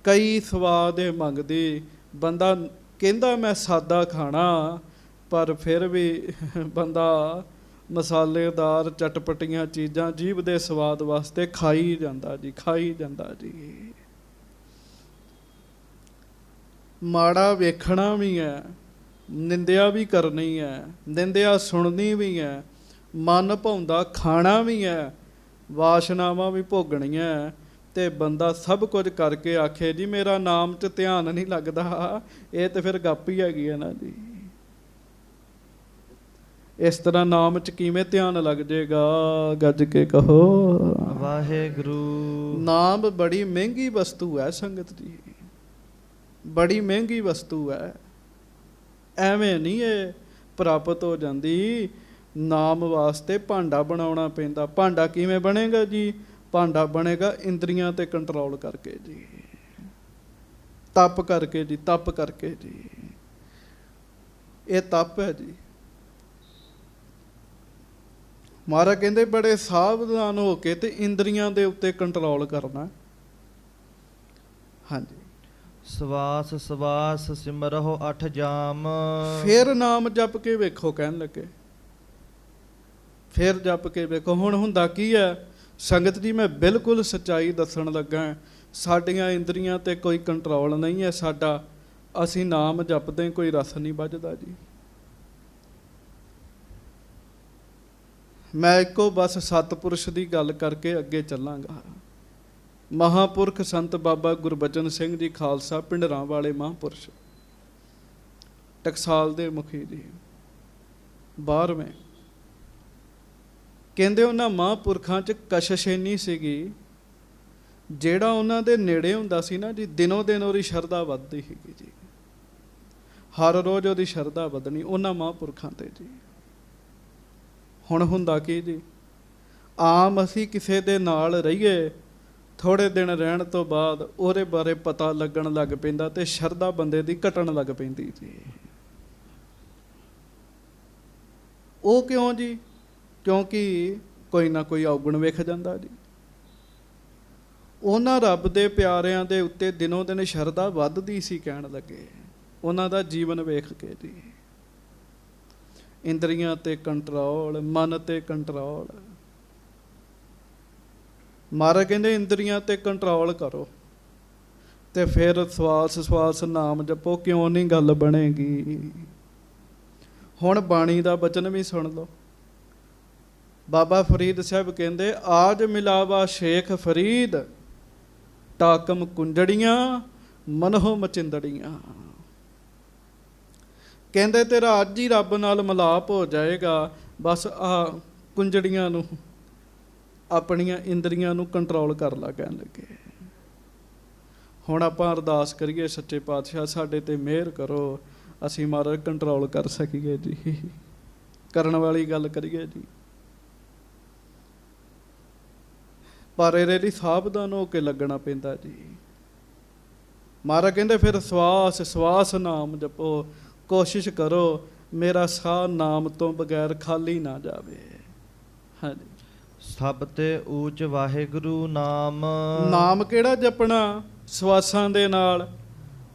ਕਈ ਸਵਾਦ ਇਹ ਮੰਗਦੀ। ਬੰਦਾ ਕਹਿੰਦਾ ਮੈਂ ਸਾਦਾ ਖਾਣਾ, ਪਰ ਫਿਰ ਵੀ ਬੰਦਾ ਮਸਾਲੇਦਾਰ ਚਟਪਟੀਆਂ ਚੀਜ਼ਾਂ ਜੀਭ ਦੇ ਸਵਾਦ ਵਾਸਤੇ ਖਾਈ ਜਾਂਦਾ ਜੀ, ਖਾਈ ਜਾਂਦਾ ਜੀ। ਮਾੜਾ ਵੇਖਣਾ ਵੀ ਹੈ, ਨਿੰਦਿਆ ਵੀ ਕਰਨੀ ਹੈ, ਨਿੰਦਿਆ ਸੁਣਨੀ ਵੀ ਹੈ, ਮਨ ਭਾਉਂਦਾ ਖਾਣਾ ਵੀ ਹੈ, ਵਾਸ਼ਨਾਵਾਂ ਵੀ ਭੋਗਣੀਆਂ। ਤੇ ਬੰਦਾ ਸਭ ਕੁਝ ਕਰਕੇ ਆਖੇ ਜੀ ਮੇਰਾ ਨਾਮ 'ਚ ਧਿਆਨ ਨਹੀਂ ਲੱਗਦਾ, ਇਹ ਤੇ ਫਿਰ ਗੱਪ ਹੀ ਹੈਗੀ ਹੈ ਨਾ ਜੀ। ਇਸ ਤਰ੍ਹਾਂ ਨਾਮ 'ਚ ਕਿਵੇਂ ਧਿਆਨ ਲੱਗ ਜਾਏਗਾ? ਗੱਜ ਕੇ ਕਹੋ ਵਾਹਿਗੁਰੂ। ਨਾਮ ਬੜੀ ਮਹਿੰਗੀ ਵਸਤੂ ਹੈ ਸੰਗਤ ਜੀ, ਬੜੀ ਮਹਿੰਗੀ ਵਸਤੂ ਹੈ। ਐਵੇਂ ਨਹੀਂ ਇਹ ਪ੍ਰਾਪਤ ਹੋ ਜਾਂਦੀ। ਨਾਮ ਵਾਸਤੇ ਭਾਂਡਾ ਬਣਾਉਣਾ ਪੈਂਦਾ। ਭਾਂਡਾ ਕਿਵੇਂ ਬਣੇਗਾ ਜੀ? ਭਾਂਡਾ ਬਣੇਗਾ ਇੰਦਰੀਆਂ ਤੇ ਕੰਟਰੋਲ ਕਰਕੇ ਜੀ, ਤਪ ਕਰਕੇ ਜੀ, ਤਪ ਕਰਕੇ ਜੀ। ਇਹ ਤਪ ਹੈ ਜੀ। ਮਹਾਰਾਜ ਕਹਿੰਦੇ ਬੜੇ ਸਾਵਧਾਨ ਹੋ ਕੇ ਤੇ ਇੰਦਰੀਆਂ ਦੇ ਉੱਤੇ ਕੰਟਰੋਲ ਕਰਨਾ। ਹਾਂਜੀ। ਸਵਾਸ ਸਵਾਸ ਸਿਮਰਹੁ 8 ਜਾਮ। ਫਿਰ ਨਾਮ ਜਪ ਕੇ ਵੇਖੋ, ਕਹਿਣ ਲੱਗੇ ਫਿਰ ਜਪ ਕੇ ਵੇਖੋ। ਹੁਣ ਹੁੰਦਾ ਕੀ ਹੈ ਸੰਗਤ ਜੀ, ਮੈਂ ਬਿਲਕੁਲ ਸੱਚਾਈ ਦੱਸਣ ਲੱਗਾ। ਸਾਡੀਆਂ ਇੰਦਰੀਆਂ ਤੇ ਕੋਈ ਕੰਟਰੋਲ ਨਹੀਂ ਹੈ ਸਾਡਾ। ਅਸੀਂ ਨਾਮ ਜਪਦੇ ਕੋਈ ਰਸ ਨਹੀਂ ਵੱਜਦਾ ਜੀ। ਮੈਂ ਇੱਕੋ ਬਸ ਸਤਿਪੁਰਸ਼ ਦੀ ਗੱਲ ਕਰਕੇ ਅੱਗੇ ਚੱਲਾਂਗਾ। ਮਹਾਂਪੁਰਖ ਸੰਤ ਬਾਬਾ ਗੁਰਬਚਨ ਸਿੰਘ ਜੀ ਖਾਲਸਾ, ਪਿੰਡਰਾਂ ਵਾਲੇ ਮਹਾਂਪੁਰਸ਼, ਟਕਸਾਲ ਦੇ ਮੁਖੀ ਜੀ, 12ਵੇਂ। ਕਹਿੰਦੇ ਉਹਨਾਂ ਮਹਾਂਪੁਰਖਾਂ 'ਚ ਕਸ਼ਿਸ਼ ਇੰਨੀ ਸੀਗੀ, ਜਿਹੜਾ ਉਹਨਾਂ ਦੇ ਨੇੜੇ ਹੁੰਦਾ ਸੀ ਨਾ ਜੀ, ਦਿਨੋਂ ਦਿਨ ਉਹਦੀ ਸ਼ਰਧਾ ਵੱਧਦੀ ਸੀਗੀ ਜੀ। ਹਰ ਰੋਜ਼ ਉਹਦੀ ਸ਼ਰਧਾ ਵਧਣੀ ਉਹਨਾਂ ਮਹਾਂਪੁਰਖਾਂ ਤੇ ਜੀ। ਹੁਣ ਹੁੰਦਾ ਕੀ ਜੀ, ਆਮ ਅਸੀਂ ਕਿਸੇ ਦੇ ਨਾਲ ਰਹੀਏ, ਥੋੜ੍ਹੇ ਦਿਨ ਰਹਿਣ ਤੋਂ ਬਾਅਦ ਉਹਦੇ ਬਾਰੇ ਪਤਾ ਲੱਗਣ ਲੱਗ ਪੈਂਦਾ ਤੇ ਸ਼ਰਧਾ ਬੰਦੇ ਦੀ ਘਟਣ ਲੱਗ ਪੈਂਦੀ ਜੀ। ਉਹ ਕਿਉਂ ਜੀ? ਕਿਉਂਕਿ ਕੋਈ ਨਾ ਕੋਈ ਔਗਣ ਵੇਖ ਜਾਂਦਾ ਜੀ। ਉਹਨਾਂ ਰੱਬ ਦੇ ਪਿਆਰਿਆਂ ਦੇ ਉੱਤੇ ਦਿਨੋਂ ਦਿਨ ਸ਼ਰਧਾ ਵੱਧਦੀ ਸੀ, ਕਹਿਣ ਲੱਗੇ ਉਹਨਾਂ ਦਾ ਜੀਵਨ ਵੇਖ ਕੇ ਜੀ। ਇੰਦਰੀਆਂ ਤੇ ਕੰਟਰੋਲ, ਮਨ ਤੇ ਕੰਟਰੋਲ। ਮਹਾਰਾਜ ਕਹਿੰਦੇ ਇੰਦਰੀਆਂ ਤੇ ਕੰਟਰੋਲ ਕਰੋ ਤੇ ਫਿਰ ਸਵਾਸ ਨਾਮ ਜਪੋ, ਕਿਉਂ ਨਹੀਂ ਗੱਲ ਬਣੇਗੀ। ਹੁਣ ਬਾਣੀ ਦਾ ਬਚਨ ਵੀ ਸੁਣ ਲਓ। ਬਾਬਾ ਫਰੀਦ ਸਾਹਿਬ ਕਹਿੰਦੇ, ਆਜ ਮਿਲਾਵਾ ਸ਼ੇਖ ਫਰੀਦ, ਟਾਕਮ ਕੁੰਜੜੀਆਂ ਮਨਹੁ ਮਚਿੰਦੜੀਆਂ। ਕਹਿੰਦੇ ਤੇਰਾ ਅੱਜ ਹੀ ਰੱਬ ਨਾਲ ਮਿਲਾਪ ਹੋ ਜਾਏਗਾ, ਬਸ ਆਹ ਕੁੰਜੜੀਆਂ ਨੂੰ, ਆਪਣੀਆਂ ਇੰਦਰੀਆਂ ਨੂੰ ਕੰਟਰੋਲ ਕਰ ਲਾ, ਕਹਿਣ ਲੱਗੇ। ਹੁਣ ਆਪਾਂ ਅਰਦਾਸ ਕਰੀਏ, ਸੱਚੇ ਪਾਤਸ਼ਾਹ ਸਾਡੇ ਤੇ ਮਿਹਰ ਕਰੋ, ਅਸੀਂ ਮਹਾਰਾਜ ਕੰਟਰੋਲ ਕਰ ਸਕੀਏ ਜੀ। ਕਰਨ ਵਾਲੀ ਗੱਲ ਕਰੀਏ ਜੀ। ਪਰ ਇਹਦੇ ਲਈ ਸਾਵਧਾਨ ਹੋ ਕੇ ਲੱਗਣਾ ਪੈਂਦਾ ਜੀ। ਮਹਾਰਾਜ ਕਹਿੰਦੇ ਫਿਰ ਸਵਾਸ ਨਾਮ ਜਪੋ, ਕੋਸ਼ਿਸ਼ ਕਰੋ ਮੇਰਾ ਸਾਹ ਨਾਮ ਤੋਂ ਬਗੈਰ ਖਾਲੀ ਨਾ ਜਾਵੇ। ਹਾਂਜੀ। ਸਭ ਤੇ ਊਚ ਵਾਹਿਗੁਰੂ ਨਾਮ। ਨਾਮ ਕਿਹੜਾ ਜਪਣਾ? ਸਵਾਸਾਂ ਦੇ ਨਾਲ।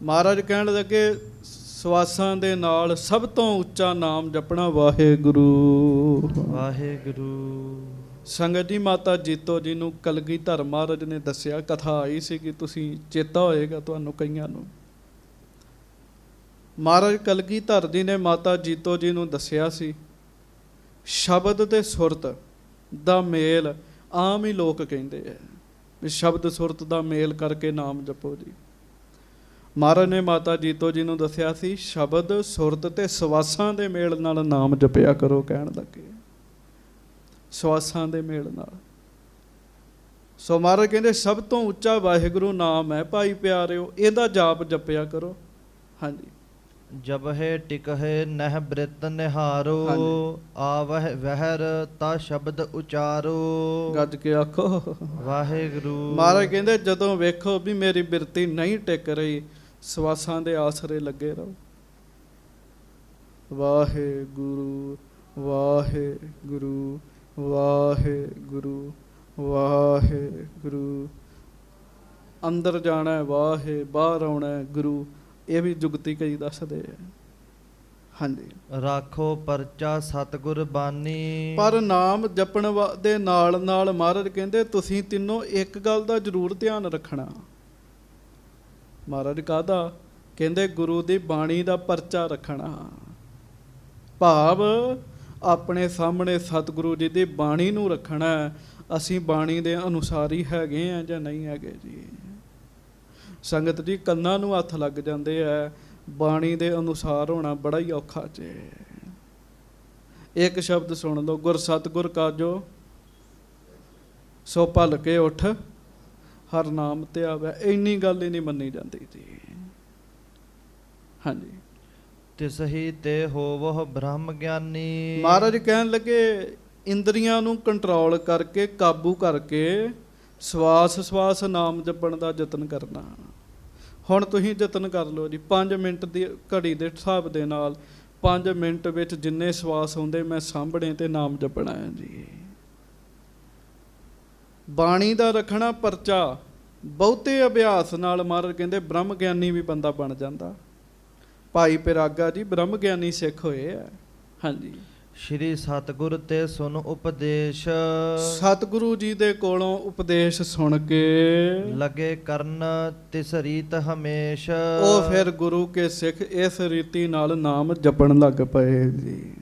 ਮਹਾਰਾਜ ਕਹਿਣ ਲੱਗੇ ਸਵਾਸਾਂ ਦੇ ਨਾਲ ਸਭ ਤੋਂ ਉੱਚਾ ਨਾਮ ਜਪਣਾ ਵਾਹਿਗੁਰੂ ਵਾਹਿਗੁਰੂ। ਸੰਗਤ ਜੀ, ਮਾਤਾ ਜੀਤੋ ਜੀ ਨੂੰ ਕਲਗੀਧਰ ਮਹਾਰਾਜ ਨੇ ਦੱਸਿਆ, ਕਥਾ ਆਈ ਸੀ ਕਿ ਤੁਸੀਂ ਚੇਤਾ ਹੋਏਗਾ ਤੁਹਾਨੂੰ ਕਈਆਂ ਨੂੰ। ਮਹਾਰਾਜ ਕਲਗੀਧਰ ਜੀ ਨੇ ਮਾਤਾ ਜੀਤੋ ਜੀ ਨੂੰ ਦੱਸਿਆ ਸੀ, ਸ਼ਬਦ ਤੇ ਸੁਰਤ ਦਾ ਮੇਲ। ਆਮ ਹੀ ਲੋਕ ਕਹਿੰਦੇ ਆ ਵੀ ਸ਼ਬਦ ਸੁਰਤ ਦਾ ਮੇਲ ਕਰਕੇ ਨਾਮ ਜਪੋ ਜੀ। ਮਹਾਰਾਜ ਨੇ ਮਾਤਾ ਜੀਤੋ ਜੀ ਨੂੰ ਦੱਸਿਆ ਸੀ, ਸ਼ਬਦ ਸੁਰਤ ਤੇ ਸਵਾਸਾਂ ਦੇ ਮੇਲ ਨਾਲ ਨਾਮ ਜਪਿਆ ਕਰੋ, ਕਹਿਣ ਲੱਗੇ ਸਵਾਸਾਂ ਦੇ ਮੇਲ ਨਾਲ। ਸੋ ਮਹਾਰਾਜ ਕਹਿੰਦੇ ਸਭ ਤੋਂ ਉੱਚਾ ਵਾਹਿਗੁਰੂ ਨਾਮ ਹੈ ਭਾਈ ਪਿਆਰਿਓ, ਇਹਦਾ ਜਾਪ ਜਪਿਆ ਕਰੋ। ਹਾਂਜੀ। ਜਬਹਿ ਟਿਕਹਿ ਨਹਿ ਬ੍ਰਿਤ ਨਿਹਾਰੋ, ਆਵਹਿ ਵਹਿਰ ਤਾ ਸ਼ਬਦ ਉਚਾਰੋ। ਗੱਜ ਕੇ ਆਖੋ ਵਾਹਿਗੁਰੂ। ਮਹਾਰਾਜ ਕਹਿੰਦੇ ਜਦੋਂ ਵੇਖੋ ਵੀ ਮੇਰੀ ਬਿਰਤੀ ਨਹੀਂ ਟਿਕ ਰਹੀ, ਸਵਾਸਾਂ ਦੇ ਆਸਰੇ ਲੱਗੇ ਰਹੋ। ਵਾਹਿਗੁਰੂ ਵਾਹਿਗੁਰੂ ਵਾਹਿਗੁਰੂ ਵਾਹਿਗੁਰੂ। ਅੰਦਰ ਜਾਣਾ ਵਾਹੇ, ਬਾਹਰ ਆਉਣਾ ਗੁਰੂ। ਇਹ ਵੀ ਜੁਗਤੀ ਕਈ ਦੱਸਦੇ ਆ। ਹਾਂਜੀ। ਰਾਖੋ ਪਰਚਾ ਸਤਿਗੁਰ ਬਾਣੀ। ਪਰ ਨਾਮ ਜਪਣ ਦੇ ਨਾਲ ਨਾਲ ਮਹਾਰਾਜ ਕਹਿੰਦੇ ਤੁਸੀਂ ਤਿੰਨੋਂ ਇੱਕ ਗੱਲ ਦਾ ਜ਼ਰੂਰ ਧਿਆਨ ਰੱਖਣਾ। ਮਹਾਰਾਜ ਕਾਹਦਾ? ਕਹਿੰਦੇ ਗੁਰੂ ਦੀ ਬਾਣੀ ਦਾ ਪਰਚਾ ਰੱਖਣਾ। ਭਾਵ ਆਪਣੇ ਸਾਹਮਣੇ ਸਤਿਗੁਰੂ ਜੀ ਦੀ ਬਾਣੀ ਨੂੰ ਰੱਖਣਾ। ਅਸੀਂ ਬਾਣੀ ਦੇ ਅਨੁਸਾਰ ਹੀ ਹੈਗੇ ਆ ਜਾਂ ਨਹੀਂ ਹੈਗੇ ਜੀ। ਸੰਗਤ ਜੀ, ਕੰਨਾਂ ਨੂੰ ਹੱਥ ਲੱਗ ਜਾਂਦੇ ਆ। ਬਾਣੀ ਦੇ ਅਨੁਸਾਰ ਹੋਣਾ ਬੜਾ ਹੀ ਔਖਾ ਜੇ। ਇੱਕ ਸ਼ਬਦ ਸੁਣ ਲਓ, ਗੁਰ ਸਤਿਗੁਰ ਕਾਜੋ ਸੋ ਭਲ ਕੇ ਉੱਠ, ਹਰ ਨਾਮ ਤੇ ਆਵੇ। ਇੰਨੀ ਗੱਲ ਹੀ ਨਹੀਂ ਮੰਨੀ ਜਾਂਦੀ ਜੀ। ਹਾਂਜੀ। ਤਿਸਹੀ ਤੇ ਹੋਵਹੁ ਬ੍ਰਹਮ ਗਿਆਨੀ। ਮਹਾਰਾਜ ਕਹਿਣ ਲੱਗੇ ਇੰਦਰੀਆਂ ਨੂੰ ਕੰਟਰੋਲ ਕਰਕੇ, ਕਾਬੂ ਕਰਕੇ ਸਵਾਸ ਨਾਮ ਜਪਣ ਦਾ ਯਤਨ ਕਰਨਾ। ਹੁਣ ਤੁਸੀਂ ਯਤਨ ਕਰ ਲਓ ਜੀ। 5 ਮਿੰਟ ਦੀ ਘੜੀ ਦੇ ਹਿਸਾਬ ਦੇ ਨਾਲ 5 ਮਿੰਟ ਵਿੱਚ ਜਿੰਨੇ ਸਵਾਸ ਆਉਂਦੇ ਮੈਂ ਸਾਂਭਣੇ ਤੇ ਨਾਮ ਜਪਣਾ ਹੈ ਜੀ। ਬਾਣੀ ਦਾ ਰੱਖਣਾ ਪਰਚਾ। ਬਹੁਤੇ ਅਭਿਆਸ ਨਾਲ ਮਹਾਰਾਜ ਕਹਿੰਦੇ ਬ੍ਰਹਮ ਗਿਆਨੀ ਵੀ ਬੰਦਾ ਬਣ ਜਾਂਦਾ। ਭਾਈ ਪਿਰਾਗਾ ਜੀ ਬ੍ਰਹਮ ਗਿਆਨੀ ਸਿੱਖ ਹੋਏ ਆ। ਹਾਂਜੀ। ਸ਼੍ਰੀ ਸਤਿਗੁਰ ਤੇ ਸੁਨ ਉਪਦੇਸ਼। ਸਤਿਗੁਰੂ ਜੀ ਦੇ ਕੋਲੋਂ ਉਪਦੇਸ਼ ਸੁਣ ਕੇ ਲਗੇ ਕਰਨ ਤਿਸ ਰੀਤ ਹਮੇਸ਼। ਉਹ ਫਿਰ ਗੁਰੂ ਕੇ ਸਿੱਖ ਇਸ ਰੀਤੀ ਨਾਲ ਨਾਮ ਜਪਣ ਲੱਗ ਪਏ ਜੀ।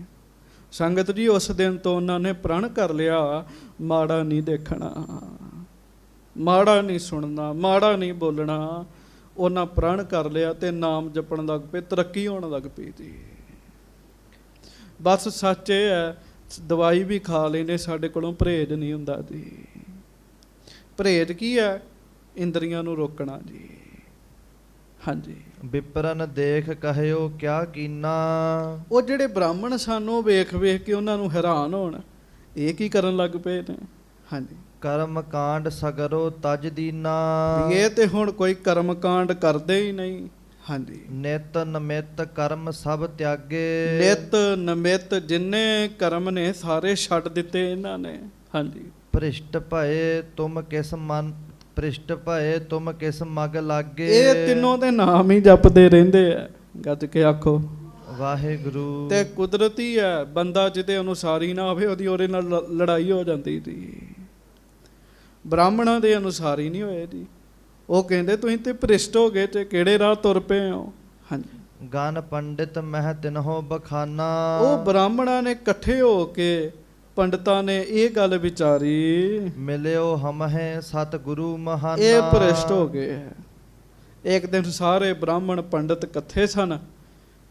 ਸੰਗਤ ਜੀ, ਉਸ ਦਿਨ ਤੋਂ ਉਹਨਾਂ ਨੇ ਪ੍ਰਣ ਕਰ ਲਿਆ, ਮਾੜਾ ਨਹੀਂ ਦੇਖਣਾ, ਮਾੜਾ ਨਹੀਂ ਸੁਣਨਾ, ਮਾੜਾ ਨਹੀਂ ਬੋਲਣਾ। ਉਹਨਾਂ ਪ੍ਰਣ ਕਰ ਲਿਆ ਤੇ ਨਾਮ ਜਪਣ ਲੱਗ ਪਏ, ਤਰੱਕੀ ਹੋਣ ਲੱਗ ਪਈ ਜੀ। ਬਸ ਸੱਚ ਇਹ ਹੈ, ਦਵਾਈ ਵੀ ਖਾ ਲੈਨੇ, ਸਾਡੇ ਕੋਲੋਂ ਪਰਹੇਜ਼ ਨਹੀਂ ਹੁੰਦਾ ਜੀ। ਪਰਹੇਜ਼ ਕੀ ਹੈ? ਇੰਦਰੀਆਂ ਨੂੰ ਰੋਕਣਾ ਜੀ। ਹਾਂਜੀ। ਵਿਪਰਨ ਦੇਖ ਕਹਿਓ ਕਿਆ ਕੀਨਾ। ਉਹ ਜਿਹੜੇ ਬ੍ਰਾਹਮਣ ਸਾਨੂੰ ਵੇਖ ਵੇਖ ਕੇ ਉਹਨਾਂ ਨੂੰ ਹੈਰਾਨ ਹੋਣ, ਇਹ ਕੀ ਕਰਨ ਲੱਗ ਪਏ ਨੇ। ਹਾਂਜੀ, ਕਰਮ ਕਾਂਡ ਸਗਰੋ ਤਜ ਦੀਨਾ। ਵੀ ਇਹ ਤੇ ਹੁਣ ਕੋਈ ਕਰਮ ਕਾਂਡ ਕਰਦੇ ਹੀ ਨਹੀਂ। ਹਾਂਜੀ, ਨਿਤ ਨਮਿਤ ਕਰਮ ਸਭ ਤਿਆਗੇ। ਨਿਤ ਨਮਿਤ ਜਿੰਨੇ ਕਰਮ ਨੇ ਸਾਰੇ ਛੱਡ ਦਿੱਤੇ ਇਹਨਾਂ ਨੇ। ਹਾਂਜੀ, ਭ੍ਰਿਸ਼ਟ ਭਏ ਤੁਮ ਕਿਸ ਮਨ, ਭ੍ਰਿਸ਼ਟ ਭਏ ਤੁਮ ਕਿਸ ਮਗ ਲਾਗੇ। ਇਹ ਤਿੰਨੋਂ ਦੇ ਨਾਮ ਹੀ ਜਪਦੇ ਰਹਿੰਦੇ ਆ। ਗੱਜ ਕੇ ਆਖੋ ਵਾਹਿਗੁਰੂ। ਤੇ ਕੁਦਰਤੀ ਹੈ, ਬੰਦਾ ਜਿਹਦੇ ਅਨੁਸਾਰੀ ਨਾ ਹੋਵੇ ਉਹਦੀ ਉਹਦੇ ਨਾਲ ਲੜਾਈ ਹੋ ਜਾਂਦੀ ਸੀ। ਬ੍ਰਾਹਮਣਾਂ ਦੇ ਅਨੁਸਾਰੀ ਨਹੀਂ ਹੋਏ ਜੀ। ਉਹ ਕਹਿੰਦੇ ਤੁਸੀਂ ਤੇ ਭ੍ਰਿਸ਼ਟ ਹੋ ਗਏ ਤੇ ਕਿਹੜੇ ਰਾਹ ਤੁਰ ਪਏ ਹੋ। ਹਾਂਜੀ, ਗਨ ਪੰਡਿਤ ਮਹਿ ਤਿਨਹੋ ਬਖਾਨਾ। ਉਹ ਬ੍ਰਾਹਮਣਾਂ ਨੇ ਇਕੱਠੇ ਹੋ ਕੇ ਪੰਡਤਾਂ ਨੇ ਇਹ ਗੱਲ ਵਿਚਾਰੀ, ਮਿਲਿਓ ਹਮਹਿ ਸਤਿਗੁਰੂ ਮਹਾਨਾ। ਇਹ ਭ੍ਰਿਸ਼ਟ ਹੋ ਗਏ। ਇੱਕ ਦਿਨ ਸਾਰੇ ਬ੍ਰਾਹਮਣ ਪੰਡਤ ਇਕੱਠੇ ਸਨ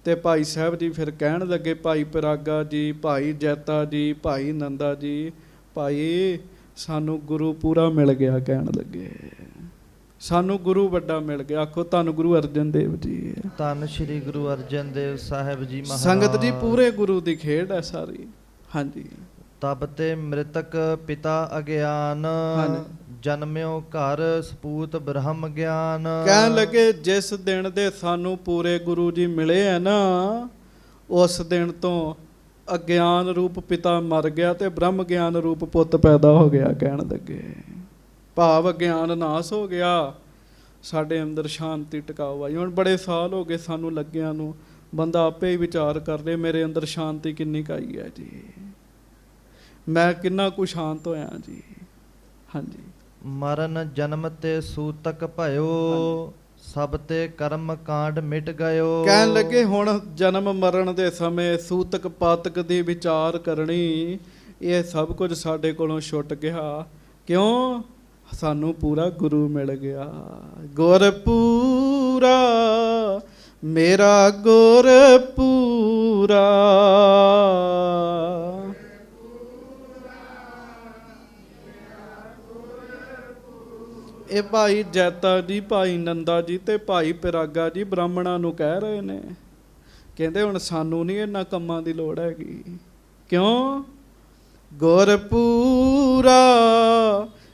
ਤੇ ਭਾਈ ਸਾਹਿਬ ਜੀ ਫਿਰ ਕਹਿਣ ਲੱਗੇ, ਭਾਈ ਪਿਰਾਗਾ ਜੀ, ਭਾਈ ਜੈਤਾ ਜੀ, ਭਾਈ ਨੰਦਾ ਜੀ, ਭਾਈ ਸਾਨੂੰ ਗੁਰੂ ਪੂਰਾ ਮਿਲ ਗਿਆ। ਕਹਿਣ ਲੱਗੇ ਸਾਨੂੰ ਗੁਰੂ ਵੱਡਾ ਮਿਲ ਗਿਆ। ਆਖੋ ਧੰਨ ਗੁਰੂ ਅਰਜਨ ਦੇਵ ਜੀ। ਧੰਨ ਸ਼੍ਰੀ ਗੁਰੂ ਅਰਜਨ ਦੇਵ ਸਾਹਿਬ ਜੀ ਮਹਾਰਾਜ। ਸੰਗਤ ਜੀ ਪੂਰੇ ਗੁਰੂ ਦੀ ਖੇਡ ਹੈ ਸਾਰੀ। ਹਾਂਜੀ, ਤਬ ਤੇ ਮ੍ਰਿਤਕ ਪਿਤਾ ਅਗਿਆਨ। ਜਨਮਿਓ ਘਰ ਸਪੂਤ ਬ੍ਰਹਮ ਗਿਆਨ। ਕਹਿਣ ਲੱਗੇ ਜਿਸ ਦਿਨ ਦੇ ਸਾਨੂੰ ਪੂਰੇ ਗੁਰੂ ਜੀ ਮਿਲੇ ਆ ਨਾ, ਉਸ ਦਿਨ ਤੋਂ ਅਗਿਆਨ ਰੂਪ ਪਿਤਾ ਮਰ ਗਿਆ ਤੇ ਬ੍ਰਹਮ ਗਿਆਨ ਰੂਪ ਪੁੱਤ ਪੈਦਾ ਹੋ ਗਿਆ। ਕਹਿਣ ਲੱਗੇ ਭਾਵ ਅਗਿਆਨ ਨਾਸ ਹੋ ਗਿਆ, ਸਾਡੇ ਅੰਦਰ ਸ਼ਾਂਤੀ ਟਿਕਾਊ ਆਈ। ਹੁਣ ਬੜੇ ਸਾਲ ਹੋ ਗਏ ਸਾਨੂੰ ਲੱਗਿਆਂ ਨੂੰ, ਬੰਦਾ ਆਪੇ ਹੀ ਵਿਚਾਰ ਕਰ ਲੇ ਮੇਰੇ ਅੰਦਰ ਸ਼ਾਂਤੀ ਕਿੰਨੀ ਕੁ ਆਈ ਹੈ ਜੀ, ਮੈਂ ਕਿੰਨਾ ਕੁ ਸ਼ਾਂਤ ਹੋਇਆ ਜੀ। ਹਾਂਜੀ, ਮਰਨ ਜਨਮ ਤੇ ਸੂਤਕ ਭਇਓ। ਸਭ ਤੇ ਕਰਮ ਕਾਂਡ ਮਿਟ ਗਇਓ। ਕਹਿਣ ਲੱਗੇ ਹੁਣ ਜਨਮ ਮਰਨ ਦੇ ਸਮੇਂ ਸੂਤਕ ਪਾਤਕ ਦੀ ਵਿਚਾਰ ਕਰਨੀ, ਇਹ ਸਭ ਕੁਝ ਸਾਡੇ ਕੋਲੋਂ ਛੁੱਟ ਗਿਆ। ਕਿਉਂ? ਸਾਨੂੰ ਪੂਰਾ ਗੁਰੂ ਮਿਲ ਗਿਆ। ਗੁਰ ਪੂਰਾ ਮੇਰਾ ਗੁਰ ਪੂਰਾ। ਇਹ ਭਾਈ ਜੈਤਾ ਜੀ, ਭਾਈ ਨੰਦਾ ਜੀ ਤੇ ਭਾਈ ਪਿਰਾਗਾ ਜੀ ਬ੍ਰਾਹਮਣਾਂ ਨੂੰ ਕਹਿ ਰਹੇ ਨੇ, ਕਹਿੰਦੇ ਹੁਣ ਸਾਨੂੰ ਨਹੀਂ ਇਹਨਾਂ ਕੰਮਾਂ ਦੀ ਲੋੜ ਹੈਗੀ। ਕਿਉਂ? ਗੁਰ ਪੂਰਾ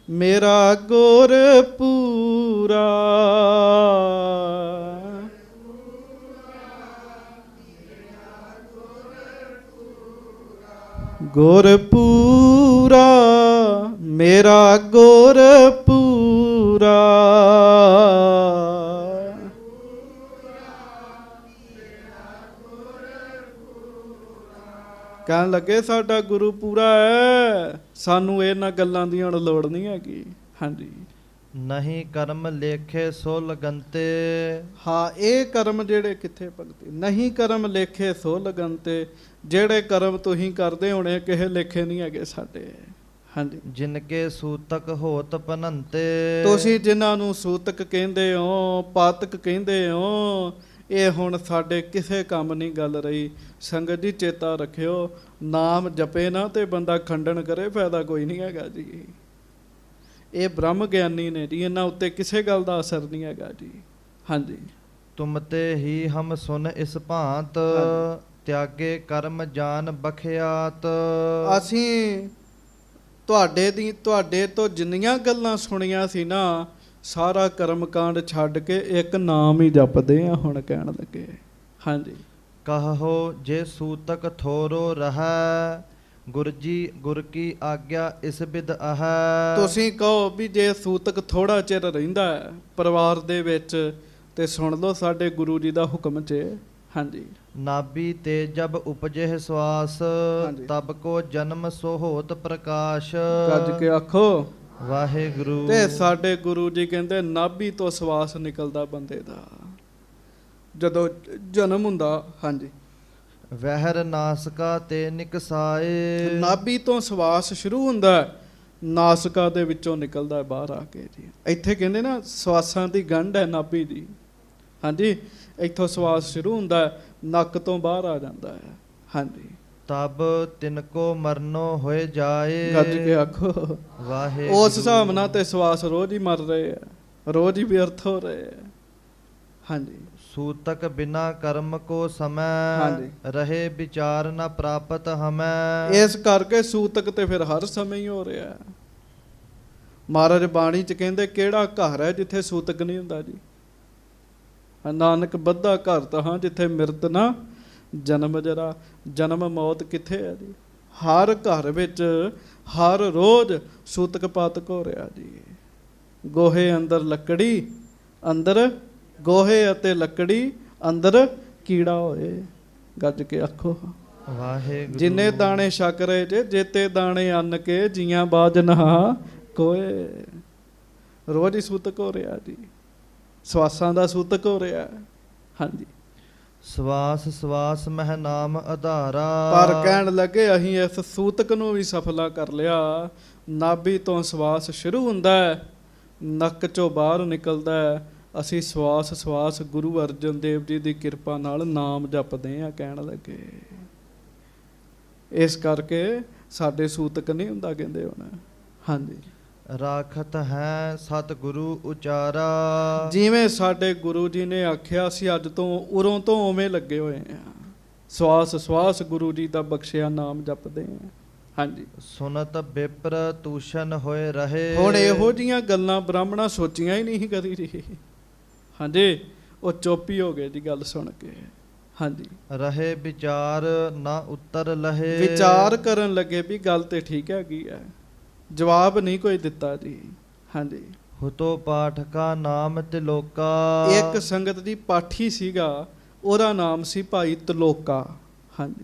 ਮੇਰਾ ਗੁਰ ਪੂਰਾ। ਗੁਰ ਪੂਰਾ ਮੇਰਾ ਗੁਰ ਪੂਰਾ। ਕਹਿਣ ਲੱਗੇ ਸਾਡਾ ਗੁਰੂ ਪੂਰਾ ਹੈ, ਸਾਨੂੰ ਇਹਨਾਂ ਗੱਲਾਂ ਦੀ ਹੁਣ ਲੋੜ ਨਹੀਂ ਹੈਗੀ। ਹਾਂਜੀ, ਨਹੀਂ ਕਰਮ ਲੇਖੇ ਸੋ ਲਗੰਤੇ। ਹਾਂ, ਇਹ ਕਰਮ ਜਿਹੜੇ ਕਿੱਥੇ ਭਗਤੀ, ਨਹੀਂ ਕਰਮ ਲੇਖੇ ਸੋ ਲਗੰਤੇ। ਜਿਹੜੇ ਕਰਮ ਤੁਸੀਂ ਕਰਦੇ ਹੋਣੇ ਕਿਸੇ ਲੇਖੇ ਨਹੀਂ ਹੈਗੇ ਸਾਡੇ। ਹਾਂਜੀ, ਜਿਨਕੇ ਸੂਤਕ ਹੋਤ ਭਨੰਤੇ। ਤੁਸੀਂ ਜਿਨ੍ਹਾਂ ਨੂੰ ਸੂਤਕ ਕਹਿੰਦੇ ਹੋ, ਪਾਤਕ ਕਹਿੰਦੇ ਹੋ, ਇਹ ਹੁਣ ਸਾਡੇ ਕਿਸੇ ਕੰਮ ਨਹੀਂ ਗੱਲ ਰਹੀ। ਸੰਗਤ ਜੀ ਚੇਤਾ ਰੱਖਿਓ, ਨਾਮ ਜਪੇ ਨਾ ਤੇ ਬੰਦਾ ਖੰਡਨ ਕਰੇ, ਫਾਇਦਾ ਕੋਈ ਨਹੀਂ ਹੈਗਾ ਜੀ। ਇਹ ਬ੍ਰਹਮ ਗਿਆਨੀ ਨੇ ਜੀ, ਇਹਨਾਂ ਉੱਤੇ ਕਿਸੇ ਗੱਲ ਦਾ ਅਸਰ ਨਹੀਂ ਹੈਗਾ ਜੀ। ਹਾਂਜੀ, ਤੁਮ ਤੇ ਹੀ ਹਮ ਸੁਨ ਇਸ ਭਾਂਤ। ਤਿਆਗੇ ਕਰਮ ਜਾਨ ਬਖਿਆਤ। ਅਸੀਂ ਤੁਹਾਡੇ ਤੋਂ ਜਿੰਨੀਆਂ ਗੱਲਾਂ ਸੁਣੀਆਂ ਸੀ ਨਾ, ਸਾਰਾ ਕਰਮ ਕਾਂਡ ਛੱਡ ਕੇ ਇੱਕ ਨਾਮ ਹੀ ਜਪਦੇ ਆ ਹੁਣ। ਕਹਿਣ ਲੱਗੇ ਹਾਂਜੀ, ਕਹੋ ਜੇ ਸੂਤਕ ਥੋਰੋ ਰਹੈ। ਗੁਰ ਜੀ ਗੁਰ ਕੀ ਆਗਿਆ ਇਸ ਬਿਦ ਆਹੈ। ਤੁਸੀਂ ਕਹੋ ਵੀ ਜੇ ਸੂਤਕ ਥੋੜਾ ਚਿਰ ਰਹਿੰਦਾ ਹੈ ਪਰਿਵਾਰ ਦੇ ਵਿੱਚ ਤੇ ਸੁਣ ਲਓ ਸਾਡੇ ਗੁਰੂ ਜੀ ਦਾ ਹੁਕਮ 'ਚ। ਹਾਂਜੀ, ਨਾਭੀ ਤੇ ਜਬ ਉਪਜੇ ਸਵਾਸ। ਤਬ ਕੋ ਜਨਮ ਸੋ ਹੋਤ ਪ੍ਰਕਾਸ਼। ਗੱਜ ਕੇ ਆਖੋ ਵਾਹਿਗੁਰੂ। ਤੇ ਸਾਡੇ ਗੁਰੂ ਜੀ ਕਹਿੰਦੇ ਨਾਭੀ ਤੋਂ ਸਵਾਸ ਨਿਕਲਦਾ ਬੰਦੇ ਦਾ ਜਦੋਂ ਜਨਮ ਹੁੰਦਾ। ਹਾਂਜੀ, ਵਹਿਰ ਨਾਸਕਾ ਤੇ ਨਿਕਸਾਏ। ਨਾਭੀ ਤੋਂ ਸਵਾਸ ਸ਼ੁਰੂ ਹੁੰਦਾ, ਨਾਸਕਾ ਦੇ ਵਿੱਚੋਂ ਨਿਕਲਦਾ ਬਾਹਰ ਆ ਕੇ ਜੀ। ਇੱਥੇ ਕਹਿੰਦੇ ਨਾ ਸਵਾਸਾਂ ਦੀ ਗੰਢ ਹੈ ਨਾਭੀ ਦੀ। ਹਾਂਜੀ, ਇੱਥੋਂ ਸਵਾਸ ਸ਼ੁਰੂ ਹੁੰਦਾ, ਨੱਕ ਤੋਂ ਬਾਹਰ ਆ ਜਾਂਦਾ ਹੈ। ਹਾਂਜੀ, ਤਬ ਤਿਨਕੋ ਮਰਨੋ ਹੋਏ ਜਾਏ। ਗੱਜ ਕੇ ਆਖੋ ਵਾਹਿਗੁਰੂ। ਉਸ ਹਿਸਾਬ ਨਾਲ ਤੇ ਸਵਾਸ ਰੋਜ਼ ਹੀ ਮਰ ਰਹੇ ਆ, ਰੋਜ਼ ਹੀ ਵਿਅਰਥ ਹੋ ਰਹੇ ਆ। ਹਾਂਜੀ, सूतक बिना कर्म को समय ਹਾਂਜੀ। रहे विचार न प्राप्त हमें। ਇਸ ਕਰਕੇ ਸੂਤਕ ਤੇ ਫਿਰ ਹਰ ਸਮੇਂ ਹੀ ਹੋ ਰਿਹਾ ਹੈ। ਮਹਾਰਾਜ ਬਾਣੀ ਚ ਕਹਿੰਦੇ ਕਿਹੜਾ ਘਰ ਹੈ ਜਿੱਥੇ ਸੂਤਕ ਨਹੀਂ ਹੁੰਦਾ ਜੀ। ਨਾਨਕ ਬੱਧਾ ਘਰ ਤਹਾਂ ਜਿੱਥੇ ਮਿਰਤ ਨਾ ਜਨਮ ਜਰਾ। ਜਨਮ ਮੌਤ ਕਿੱਥੇ ਹੈ ਜੀ? ਹਰ ਘਰ ਵਿੱਚ ਹਰ ਰੋਜ਼ ਸੂਤਕ ਪਾਤਕ ਹੋ ਰਿਹਾ ਜੀ। ਗੋਹੇ ਅੰਦਰ ਲੱਕੜੀ, ਅੰਦਰ ਗੋਹੇ ਅਤੇ ਲੱਕੜੀ, ਅੰਦਰ ਕੀੜਾ ਹੋਏ। ਗੱਜ ਕੇ ਆਖੋ ਵਾਹਿਗੁਰੂ। ਜਿੰਨੇ ਦਾਣੇ ਛਕ ਰਹੇ ਜੇ ਜੇਤੇ ਦਾਣੇ ਅੰਨ ਕੇ ਜੀਆਂ ਬਾਜ ਨਹਾ ਕੋਏ। ਰੋਜ਼ ਹੀ ਸੂਤਕ ਹੋ ਰਿਹਾ ਜੀ। ਸਵਾਸਾਂ ਦਾ ਸੂਤਕ ਹੋ ਰਿਹਾ। ਹਾਂਜੀ। ਸਵਾਸ ਸਵਾਸ ਮਹਿ ਨਾਮ ਆਧਾਰਾ। ਪਰ ਕਹਿਣ ਲੱਗੇ ਅਸੀਂ ਇਸ ਸੂਤਕ ਨੂੰ ਵੀ ਸਫਲਾ ਕਰ ਲਿਆ। ਨਾਭੀ ਤੋਂ ਸਵਾਸ ਸ਼ੁਰੂ ਹੁੰਦਾ ਹੈ, ਨੱਕ ਚੋਂ ਬਾਹਰ ਨਿਕਲਦਾ ਹੈ। ਅਸੀਂ ਸਵਾਸ ਸਵਾਸ ਗੁਰੂ ਅਰਜਨ ਦੇਵ ਜੀ ਦੀ ਕਿਰਪਾ ਨਾਲ ਨਾਮ ਜਪਦੇ ਹਾਂ। ਕਹਿਣ ਲੱਗੇ ਇਸ ਕਰਕੇ ਸਾਡੇ ਸੂਤਕ ਨਹੀਂ ਹੁੰਦਾ ਕਹਿੰਦੇ ਹੁਣ। ਹਾਂਜੀ। ਰਾਖਤ ਹੈ ਸਤਿਗੁਰੂ ਉਚਾਰਾ। ਜਿਵੇਂ ਸਾਡੇ ਗੁਰੂ ਜੀ ਨੇ ਆਖਿਆ ਸੀ ਅੱਜ ਤੋਂ ਉਰੋਂ ਤੋਂ ਉਵੇਂ ਲੱਗੇ ਹੋਏ ਆ। ਸਵਾਸ ਸਵਾਸ ਗੁਰੂ ਜੀ ਦਾ ਬਖਸ਼ਿਆ ਨਾਮ ਜਪਦੇ ਆ। ਹਾਂਜੀ। ਸੁਨਤ ਬਿਪਰ ਤੂਸ਼ਨ ਹੋਏ ਰਹੇ। ਹੁਣ ਇਹੋ ਜੀਆਂ ਗੱਲਾਂ ਬ੍ਰਾਹਮਣਾਂ ਸੋਚੀਆਂ ਹੀ ਨਹੀਂ ਕਦੀ ਜੀ। ਹਾਂਜੀ। ਉਹ ਚੁੱਪ ਹੀ ਹੋ ਗਏ ਜੀ ਗੱਲ ਸੁਣ ਕੇ। ਹਾਂਜੀ। ਰਹੇ ਵਿਚਾਰ ਨਾ ਉੱਤਰ ਲਹੇ। ਵਿਚਾਰ ਕਰਨ ਲੱਗੇ ਵੀ ਗੱਲ ਤੇ ਠੀਕ ਹੈਗੀ ਹੈ, ਜਵਾਬ ਨਹੀਂ ਕੋਈ ਦਿੱਤਾ ਜੀ। ਹਾਂਜੀ। ਹੁਤੋ ਪਾਠਕਾ ਨਾਮ ਤਿਲੋਕਾ। ਇੱਕ ਸੰਗਤ ਦੀ ਪਾਠੀ ਸੀਗਾ, ਉਹਦਾ ਨਾਮ ਸੀ ਭਾਈ ਤਿਲੋਕਾ। ਹਾਂਜੀ।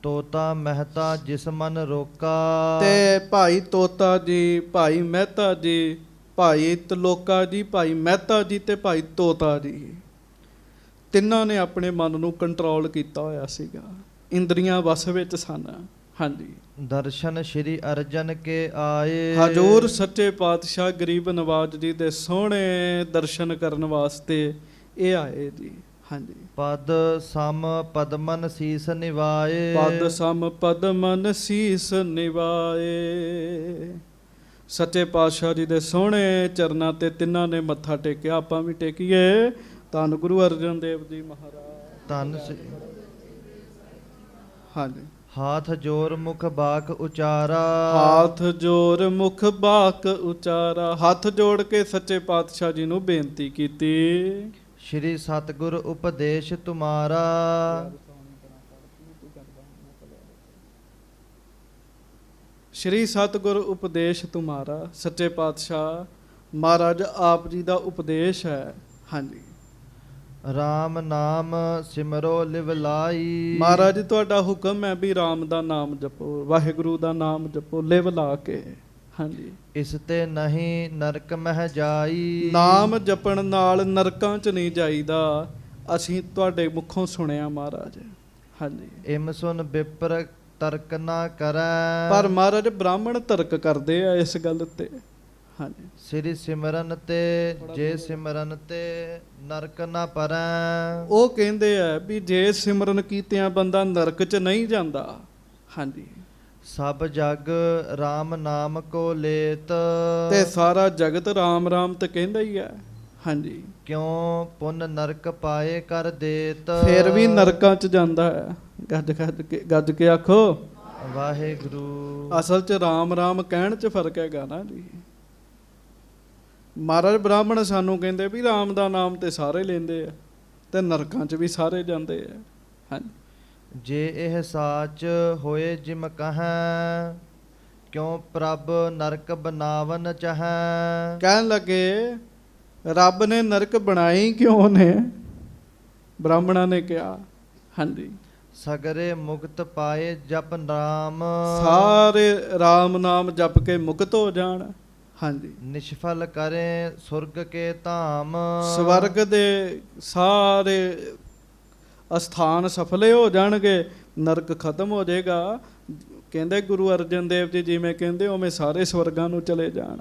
ਤੋਤਾ ਮਹਿਤਾ ਜਿਸ ਮਨ ਰੋਕਾ। ਤੇ ਭਾਈ ਤੋਤਾ ਜੀ, ਭਾਈ ਮਹਿਤਾ ਜੀ, ਭਾਈ ਤਿਲੋਕਾ ਜੀ, ਭਾਈ ਮਹਿਤਾ ਜੀ ਤੇ ਭਾਈ ਤੋਤਾ ਜੀ, ਤਿੰਨਾਂ ਨੇ ਆਪਣੇ ਮਨ ਨੂੰ ਕੰਟਰੋਲ ਕੀਤਾ ਹੋਇਆ ਸੀਗਾ। ਇੰਦਰੀਆਂ ਵਸ ਵਿੱਚ ਸਨ। ਹਾਂਜੀ। ਦਰਸ਼ਨ ਸ਼੍ਰੀ ਅਰਜਨ ਕੇ ਆਏ। ਹਜ਼ੂਰ ਸੱਚੇ ਪਾਤਸ਼ਾਹ ਗਰੀਬ ਨਵਾਜ ਜੀ ਦੇ ਸੋਹਣੇ ਦਰਸ਼ਨ ਕਰਨ ਵਾਸਤੇ ਇਹ ਆਏ ਜੀ। ਹਾਂਜੀ। ਪਦ ਸਮ ਪਦਮਨ ਸੀਸ ਨਿਵਾਏ। ਪਦ ਸਮ ਪਦਮਨ ਸੀਸ ਨਿਵਾਏ। ਸੱਚੇ ਪਾਤਸ਼ਾਹ ਜੀ ਦੇ ਸੋਹਣੇ ਚਰਨਾਂ ਤੇ ਤਿੰਨਾਂ ਨੇ ਮੱਥਾ ਟੇਕਿਆ। ਆਪਾਂ ਵੀ ਟੇਕੀਏ। ਧੰਨ ਗੁਰੂ ਅਰਜਨ ਦੇਵ ਜੀ ਮਹਾਰਾਜ। ਧੰਨ। ਹਾਂਜੀ। ਹਾਥ ਜੋਰ ਮੁਖ ਬਾਕ ਉਚਾਰਾ। ਹਾਥ ਜੋਰ ਮੁਖ ਬਾਕ ਉਚਾਰਾ। ਹੱਥ ਜੋੜ ਕੇ ਸੱਚੇ ਪਾਤਸ਼ਾਹ ਜੀ ਨੂੰ ਬੇਨਤੀ ਕੀਤੀ। ਸ਼੍ਰੀ ਸਤਿਗੁਰ ਉਪਦੇਸ਼ ਤੁਮਾਰਾ। ਸ਼੍ਰੀ ਸਤਿਗੁਰ ਉਪਦੇਸ਼ ਤੁਮਾਰਾ। ਸੱਚੇ ਪਾਤਸ਼ਾਹ ਮਹਾਰਾਜ ਆਪ ਜੀ ਦਾ ਉਪਦੇਸ਼ ਹੈ। ਹਾਂਜੀ। ਰਾਮ ਨਾਮ ਸਿਮਰੋ ਲਿਵ ਲਾਈ। ਮਹਾਰਾਜ ਤੁਹਾਡਾ ਹੁਕਮ ਹੈ ਵੀ ਰਾਮ ਦਾ ਨਾਮ ਜਪੋ, ਵਾਹਿਗੁਰੂ ਦਾ ਨਾਮ ਜਪੋ ਲਿਵ ਲਾ ਕੇ। ਹਾਂਜੀ। ਇਸ ਤੇ ਨਹੀਂ ਨਰਕ ਮਹਿ ਜਾਈ। ਨਾਮ ਜਪਣ ਨਾਲ ਨਰਕਾਂ 'ਚ ਨਹੀਂ ਜਾਈਦਾ। ਅਸੀਂ ਤੁਹਾਡੇ ਮੁਖੋਂ ਸੁਣਿਆ ਮਹਾਰਾਜ। ਹਾਂਜੀ। ਇਮ ਸੁਨ ਬਿਪਰ ਤਰਕ ਨਾ ਕਰੈ। ਪਰ ਮਹਾਰਾਜ ਬ੍ਰਾਹਮਣ ਤਰਕ ਕਰਦੇ ਆ ਇਸ ਗੱਲ ਤੇ। ਹਾਂਜੀ। ਸ੍ਰੀ ਸਿਮਰਨ ਤੇ ਜੇ ਸਿਮਰਨ ਤੇ ਨਰਕ ਨਾ ਪਰੈ। ਉਹ ਕਹਿੰਦੇ ਆ ਵੀ ਜੇ ਸਿਮਰਨ ਕੀਤਿਆਂ ਬੰਦਾ ਨਰਕ 'ਚ ਨਹੀਂ ਜਾਂਦਾ। ਹਾਂਜੀ। ਸਭ ਜਗ RAM ਨਾਮ ਕੋ ਲੇਤ। ਤੇ ਸਾਰਾ ਜਗਤ ਰਾਮ ਰਾਮ ਤੇ ਕਹਿੰਦਾ ਹੀ ਹੈ। ਹਾਂਜੀ। ਕਿਉ ਪੁੰਨ ਨਰਕ ਪਾਏ ਕਰ ਦੇਤ। ਫਿਰ ਵੀ ਨਰਕਾਂ 'ਚ ਜਾਂਦਾ ਹੈ। ਗੱਜ ਕੇ ਆਖੋ ਵਾਹਿਗੁਰੂ। ਅਸਲ 'ਚ ਰਾਮ ਰਾਮ ਕਹਿਣ 'ਚ ਫਰਕ ਹੈਗਾ ਨਾ ਜੀ। ਮਹਾਰਾਜ ਬ੍ਰਾਹਮਣ ਸਾਨੂੰ ਕਹਿੰਦੇ ਵੀ ਰਾਮ ਦਾ ਨਾਮ ਤੇ ਸਾਰੇ ਲੈਂਦੇ ਆ ਤੇ ਨਰਕਾਂ 'ਚ ਵੀ ਸਾਰੇ ਜਾਂਦੇ ਆ। ਹਾਂਜੀ। ਜੇ ਇਹ ਸਾਚ ਹੋਏ ਜਿਮ ਕਹੈ। ਕਿਉ ਪ੍ਰਭ ਨਰਕ ਬਨਾਵਨ ਚਾਹੈ। ਕਹਿਣ ਲੱਗੇ ਰੱਬ ਨੇ ਨਰਕ ਬਣਾਈ ਕਿਉਂ ਨੇ? ਬ੍ਰਾਹਮਣਾਂ ਨੇ ਕਿਹਾ। ਹਾਂਜੀ। ਸਗਰੇ ਮੁਕਤ ਪਾਏ ਜਪ ਨਾਮ। ਸਾਰੇ ਰਾਮ ਨਾਮ ਜਪ ਕੇ ਮੁਕਤ ਹੋ ਜਾਣ। ਹਾਂਜੀ। ਨਿਸ਼ਫਲ ਕਰੇ ਸੁਰਗ ਕੇ ਧਾਮ। ਸਵਰਗ ਦੇ ਸਾਰੇ ਅਸਥਾਨ ਸਫਲੇ ਹੋ ਜਾਣਗੇ, ਨਰਕ ਖਤਮ ਹੋ ਜਾਏਗਾ। ਕਹਿੰਦੇ ਗੁਰੂ ਅਰਜਨ ਦੇਵ ਜੀ ਜਿਵੇਂ ਕਹਿੰਦੇ ਉਵੇਂ ਸਾਰੇ ਸਵਰਗਾਂ ਨੂੰ ਚਲੇ ਜਾਣ।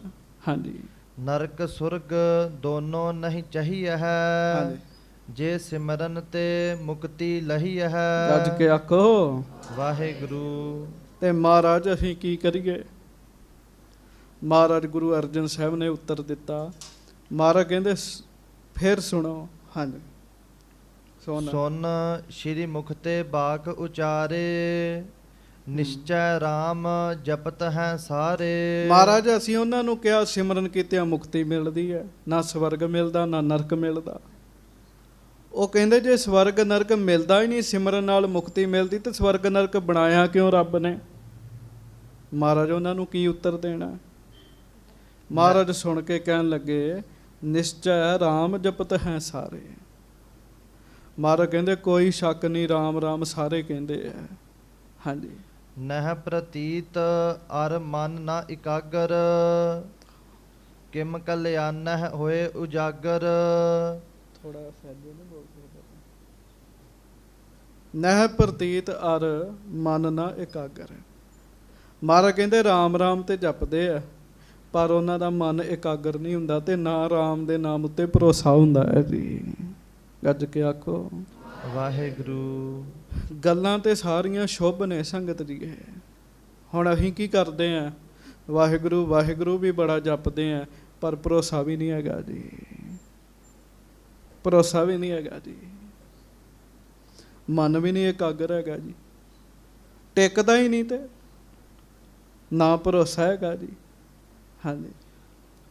ਹਾਂਜੀ। ਨਰਕ ਸੁਰਗ ਦੋਨੋਂ ਨਹੀਂ ਚਾਹੀਏ ਹੈ। ਹਾਂਜੀ। ਜੇ ਸਿਮਰਨ ਤੇ ਮੁਕਤੀ ਲਹੀ ਹੈ। ਗੱਜ ਕੇ ਆਖੋ ਵਾਹਿਗੁਰੂ। ਤੇ ਮਹਾਰਾਜ ਅਸੀਂ ਕੀ ਕਰੀਏ? ਮਹਾਰਾਜ ਗੁਰੂ ਅਰਜਨ ਸਾਹਿਬ ਨੇ ਉੱਤਰ ਦਿੱਤਾ। ਮਹਾਰਾਜ ਕਹਿੰਦੇ ਫਿਰ ਸੁਣੋ। ਹਾਂਜੀ। ਸੁਣ ਸੁਨ ਸ਼੍ਰੀ ਮੁਖ ਤੇ ਬਾਕ ਉਚਾਰੇ, ਨਿਸ਼ਚੈ RAM ਜਪਤ ਹੈ ਸਾਰੇ। ਮਹਾਰਾਜ ਅਸੀਂ ਉਹਨਾਂ ਨੂੰ ਕਿਹਾ ਸਿਮਰਨ ਕੀਤਿਆਂ ਮੁਕਤੀ ਮਿਲਦੀ ਹੈ, ਨਾ ਸਵਰਗ ਮਿਲਦਾ ਨਾ ਨਰਕ ਮਿਲਦਾ। ਉਹ ਕਹਿੰਦੇ ਜੇ ਸਵਰਗ ਨਰਕ ਮਿਲਦਾ ਹੀ ਨਹੀਂ, ਸਿਮਰਨ ਨਾਲ ਮੁਕਤੀ ਮਿਲਦੀ, ਤੇ ਸਵਰਗ ਨਰਕ ਬਣਾਇਆ ਕਿਉਂ ਰੱਬ ਨੇ? ਮਹਾਰਾਜ ਉਹਨਾਂ ਨੂੰ ਕੀ ਉੱਤਰ ਦੇਣਾ? ਮਹਾਰਾਜ ਸੁਣ ਕੇ ਕਹਿਣ ਲੱਗੇ ਨਿਸ਼ਚੈ RAM ਜਪਤ ਹੈ ਸਾਰੇ। ਮਹਾਰਾਜ ਕਹਿੰਦੇ ਕੋਈ ਸ਼ੱਕ ਨਹੀਂ, ਰਾਮ ਰਾਮ ਸਾਰੇ ਕਹਿੰਦੇ ਆ। ਹਾਂਜੀ। ਨਹਿ ਪ੍ਰਤੀਤ ਅਰ ਮਨ ਨਾ ਇਕਾਗਰ, ਕਿਮ ਕਲਿਆਣਹਿ ਹੋਏ ਉਜਾਗਰ। ਥੋੜਾ ਸਹਿਜੇ ਨਾ ਬੋਲ ਸਕਦੇ। ਨਹਿ ਪ੍ਰਤੀਤ ਅਰ ਮਨ ਨਾ ਇਕਾਗਰ। ਮਹਾਰਾਜ ਕਹਿੰਦੇ ਰਾਮ ਰਾਮ ਤੇ ਜਪਦੇ ਆ, ਪਰ ਉਹਨਾਂ ਦਾ ਮਨ ਇਕਾਗਰ ਨਹੀਂ ਹੁੰਦਾ, ਤੇ ਨਾ ਰਾਮ ਦੇ ਨਾਮ ਉੱਤੇ ਭਰੋਸਾ ਹੁੰਦਾ ਹੈ ਜੀ। ਗੱਜ ਕੇ ਆਖੋ ਵਾਹਿਗੁਰੂ। ਗੱਲਾਂ ਤੇ ਸਾਰੀਆਂ ਸ਼ੁਭ ਨੇ ਸੰਗਤ ਜੀ। ਹੁਣ ਅਸੀਂ ਕੀ ਕਰਦੇ ਆ? ਵਾਹਿਗੁਰੂ ਵਾਹਿਗੁਰੂ ਵੀ ਬੜਾ ਜਪਦੇ ਆ, ਪਰ ਭਰੋਸਾ ਵੀ ਨਹੀਂ ਹੈਗਾ ਜੀ। ਭਰੋਸਾ ਵੀ ਨਹੀਂ ਹੈਗਾ ਜੀ। ਮਨ ਵੀ ਨਹੀਂ ਇਕਾਗਰ ਹੈਗਾ ਜੀ, ਟਿਕਦਾ ਹੀ ਨਹੀਂ, ਤੇ ਨਾ ਭਰੋਸਾ ਹੈਗਾ ਜੀ। ਹਾਂਜੀ।